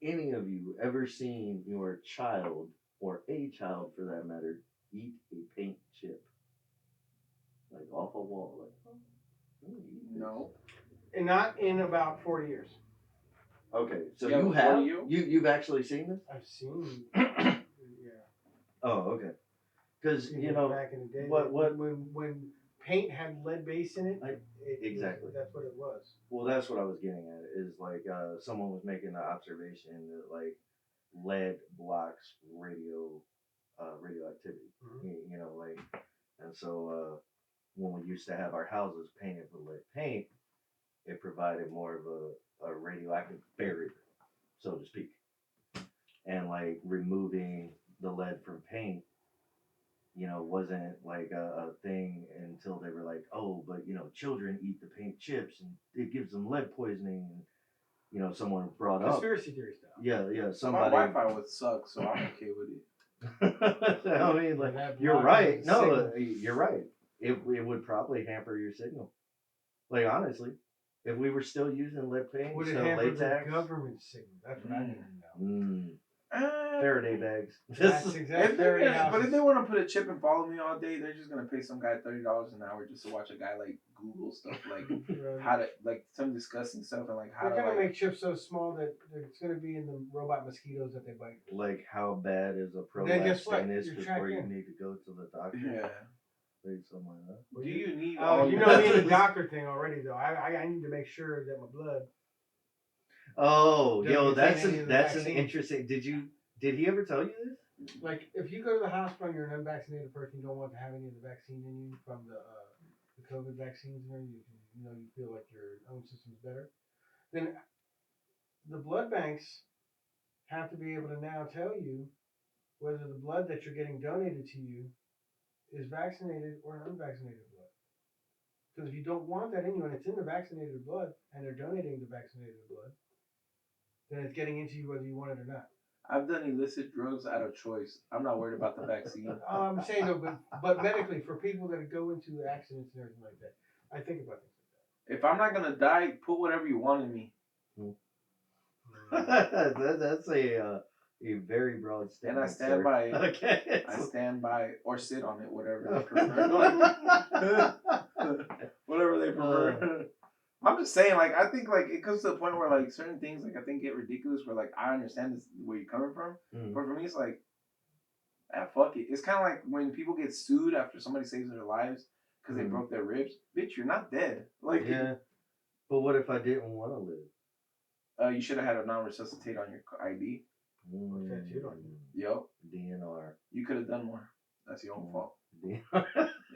any of you ever seen your child or a child for that matter eat a paint chip? Like off a wall, like eat this.
No.
And not in about 40 years.
Okay, so
Yeah,
you
before
have
you?
you've actually seen this?
I've seen. Yeah.
Oh, okay. Because
Seen
you
it
know
back in the day.
what-
When paint had lead base in it.
Exactly.
That's what it was.
well, that's what I was getting at. Is like someone was making the observation that like lead blocks radioactivity.
Mhm.
You know, like, and so when we used to have our houses painted with lead paint, it provided more of a radioactive barrier, so to speak. And like removing the lead from paint, you know, wasn't like a thing until they were like, oh, but you know, children eat the paint chips and it gives them lead poisoning. And, you know, someone brought up.
Conspiracy theory stuff.
Yeah,
My
somebody.
Wi-Fi would suck, so I'm okay with it.
I mean, like,
That
you're
block
right.
the
No,
signal.
you're right. It would probably hamper your signal. Like, honestly, if we were still using lead paint
Would it
instead of
hamper
latex.
the government signal? That's what I need to know.
Mm, Faraday bags.
That's exactly
but if they want to put a chip and follow me all day, they're just gonna pay some guy $30 an hour just to watch a guy like Google stuff like how to like some disgusting stuff and like how
they're
to
gonna
like,
make chips so small that it's gonna be in the robot mosquitoes that they bite.
Like how bad is a
Then guess
prolapse
what?
tennis
You're
before you
tracking.
need to go to the doctor?
yeah.
Like something like that.
Do you need?
Oh, you
your
know me and the doctor thing already though. I need to make sure that my blood.
Oh,
Doesn't
yo,
contain any of the
that's an
vaccine.
interesting. Did he ever tell you this?
Like if you go to the hospital and you're an unvaccinated person, you don't want to have any of the vaccine in you from the COVID vaccines, and you know you feel like your own system's better. Then the blood banks have to be able to now tell you whether the blood that you're getting donated to you is vaccinated or unvaccinated blood. Because if you don't want that in you and it's in the vaccinated blood and they're donating the vaccinated blood, then it's getting into you whether you want it or not.
I've done illicit drugs out of choice. I'm not worried about the vaccine.
I'm saying no, but medically for people that go into accidents and everything like that, I think about things like that.
If I'm not gonna die, put whatever you want in me.
That's a very broad statement.
And I stand
sir.
by it.
Okay.
I stand by it or sit on it, whatever they prefer. Whatever they prefer. I'm just saying, like, I think, like, it comes to the point where, like, certain things, like, I think get ridiculous where, like, I understand this, where you're coming from.
Mm.
But for me, it's like, fuck it. It's kind of like when people get sued after somebody saves their lives because they broke their ribs. Bitch, you're not dead. Like,
yeah. But what if I didn't want to live?
You should have had a non-resuscitate on your ID. Yep.
DNR.
You could have done more. That's your own fault.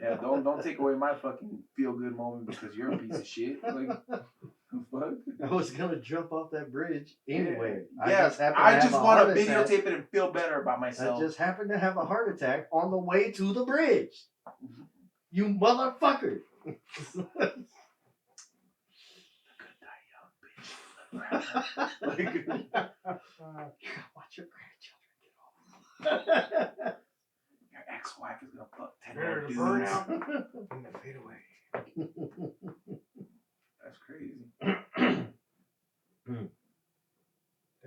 Yeah, don't take away my fucking feel good moment because you're a piece of shit. Like, fuck.
I was gonna jump off that bridge anyway.
Yeah. I just want to videotape it and feel better about
I
myself.
just happened to have a heart attack on the way to the bridge. You motherfucker. Like, watch your grandchildren get off.
Your ex-wife is gonna fuck 10
Better
more
to
dudes.
burn out than to fade away.
That's crazy.
That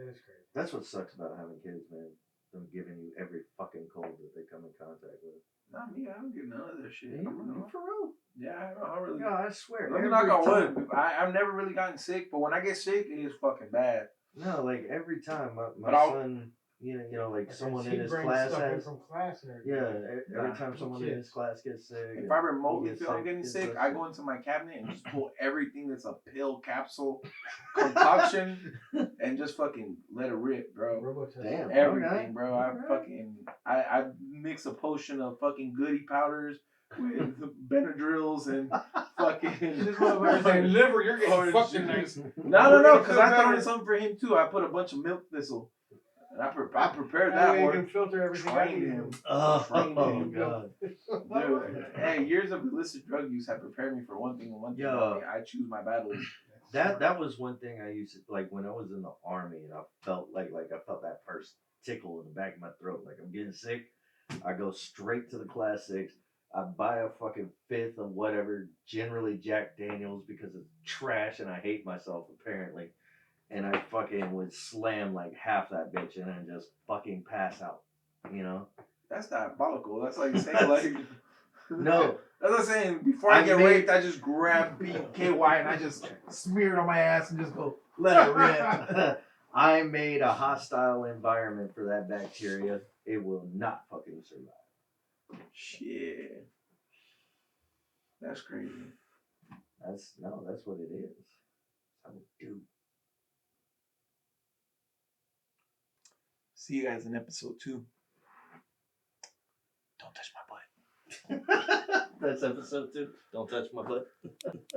is crazy.
That's what sucks about having kids, man. Them giving you every fucking cold that they come in contact with.
Not me. I don't get none of that shit.
You for real?
Yeah, I really.
Yeah, I swear.
Let me knock on wood. I've never really gotten sick, but when I get sick, it is fucking bad.
No, like every time my son, you know, like someone in his class has.
From class and everything.
Yeah, every time someone in his class gets sick.
If I remotely feel I'm getting sick, I go into my cabinet and just pull everything that's a pill, capsule, concoction, and just fucking let it rip, bro.
Damn,
everything, bro. I mix a potion of fucking goody powders with Benadryls and fucking
this motherfucker saying liver, you're getting fucking nice.
No, because I throw in something for him too. I put a bunch of milk thistle. And I prepared that
way
one.
You can filter everything out of him.
Oh, God.
Dude, hey, years of illicit drug use have prepared me for one thing and one thing only. I choose my battles.
That was one thing I used to, like, when I was in the Army and I felt like I felt that first tickle in the back of my throat. Like, I'm getting sick. I go straight to the Class 6. I buy a fucking fifth of whatever, generally Jack Daniels, because it's trash and I hate myself, apparently. And I fucking would slam like half that bitch and then just fucking pass out, you know?
That's diabolical. That's like saying, like...
No.
That's like saying, before I get raped, I just grab BKY and I just smear it on my ass and just go, let it rip.
I made a hostile environment for that bacteria. It will not fucking survive.
Shit. That's crazy.
That's what it is. I would do.
See you guys in episode 2. Don't touch my butt.
That's episode 2. Don't touch my butt.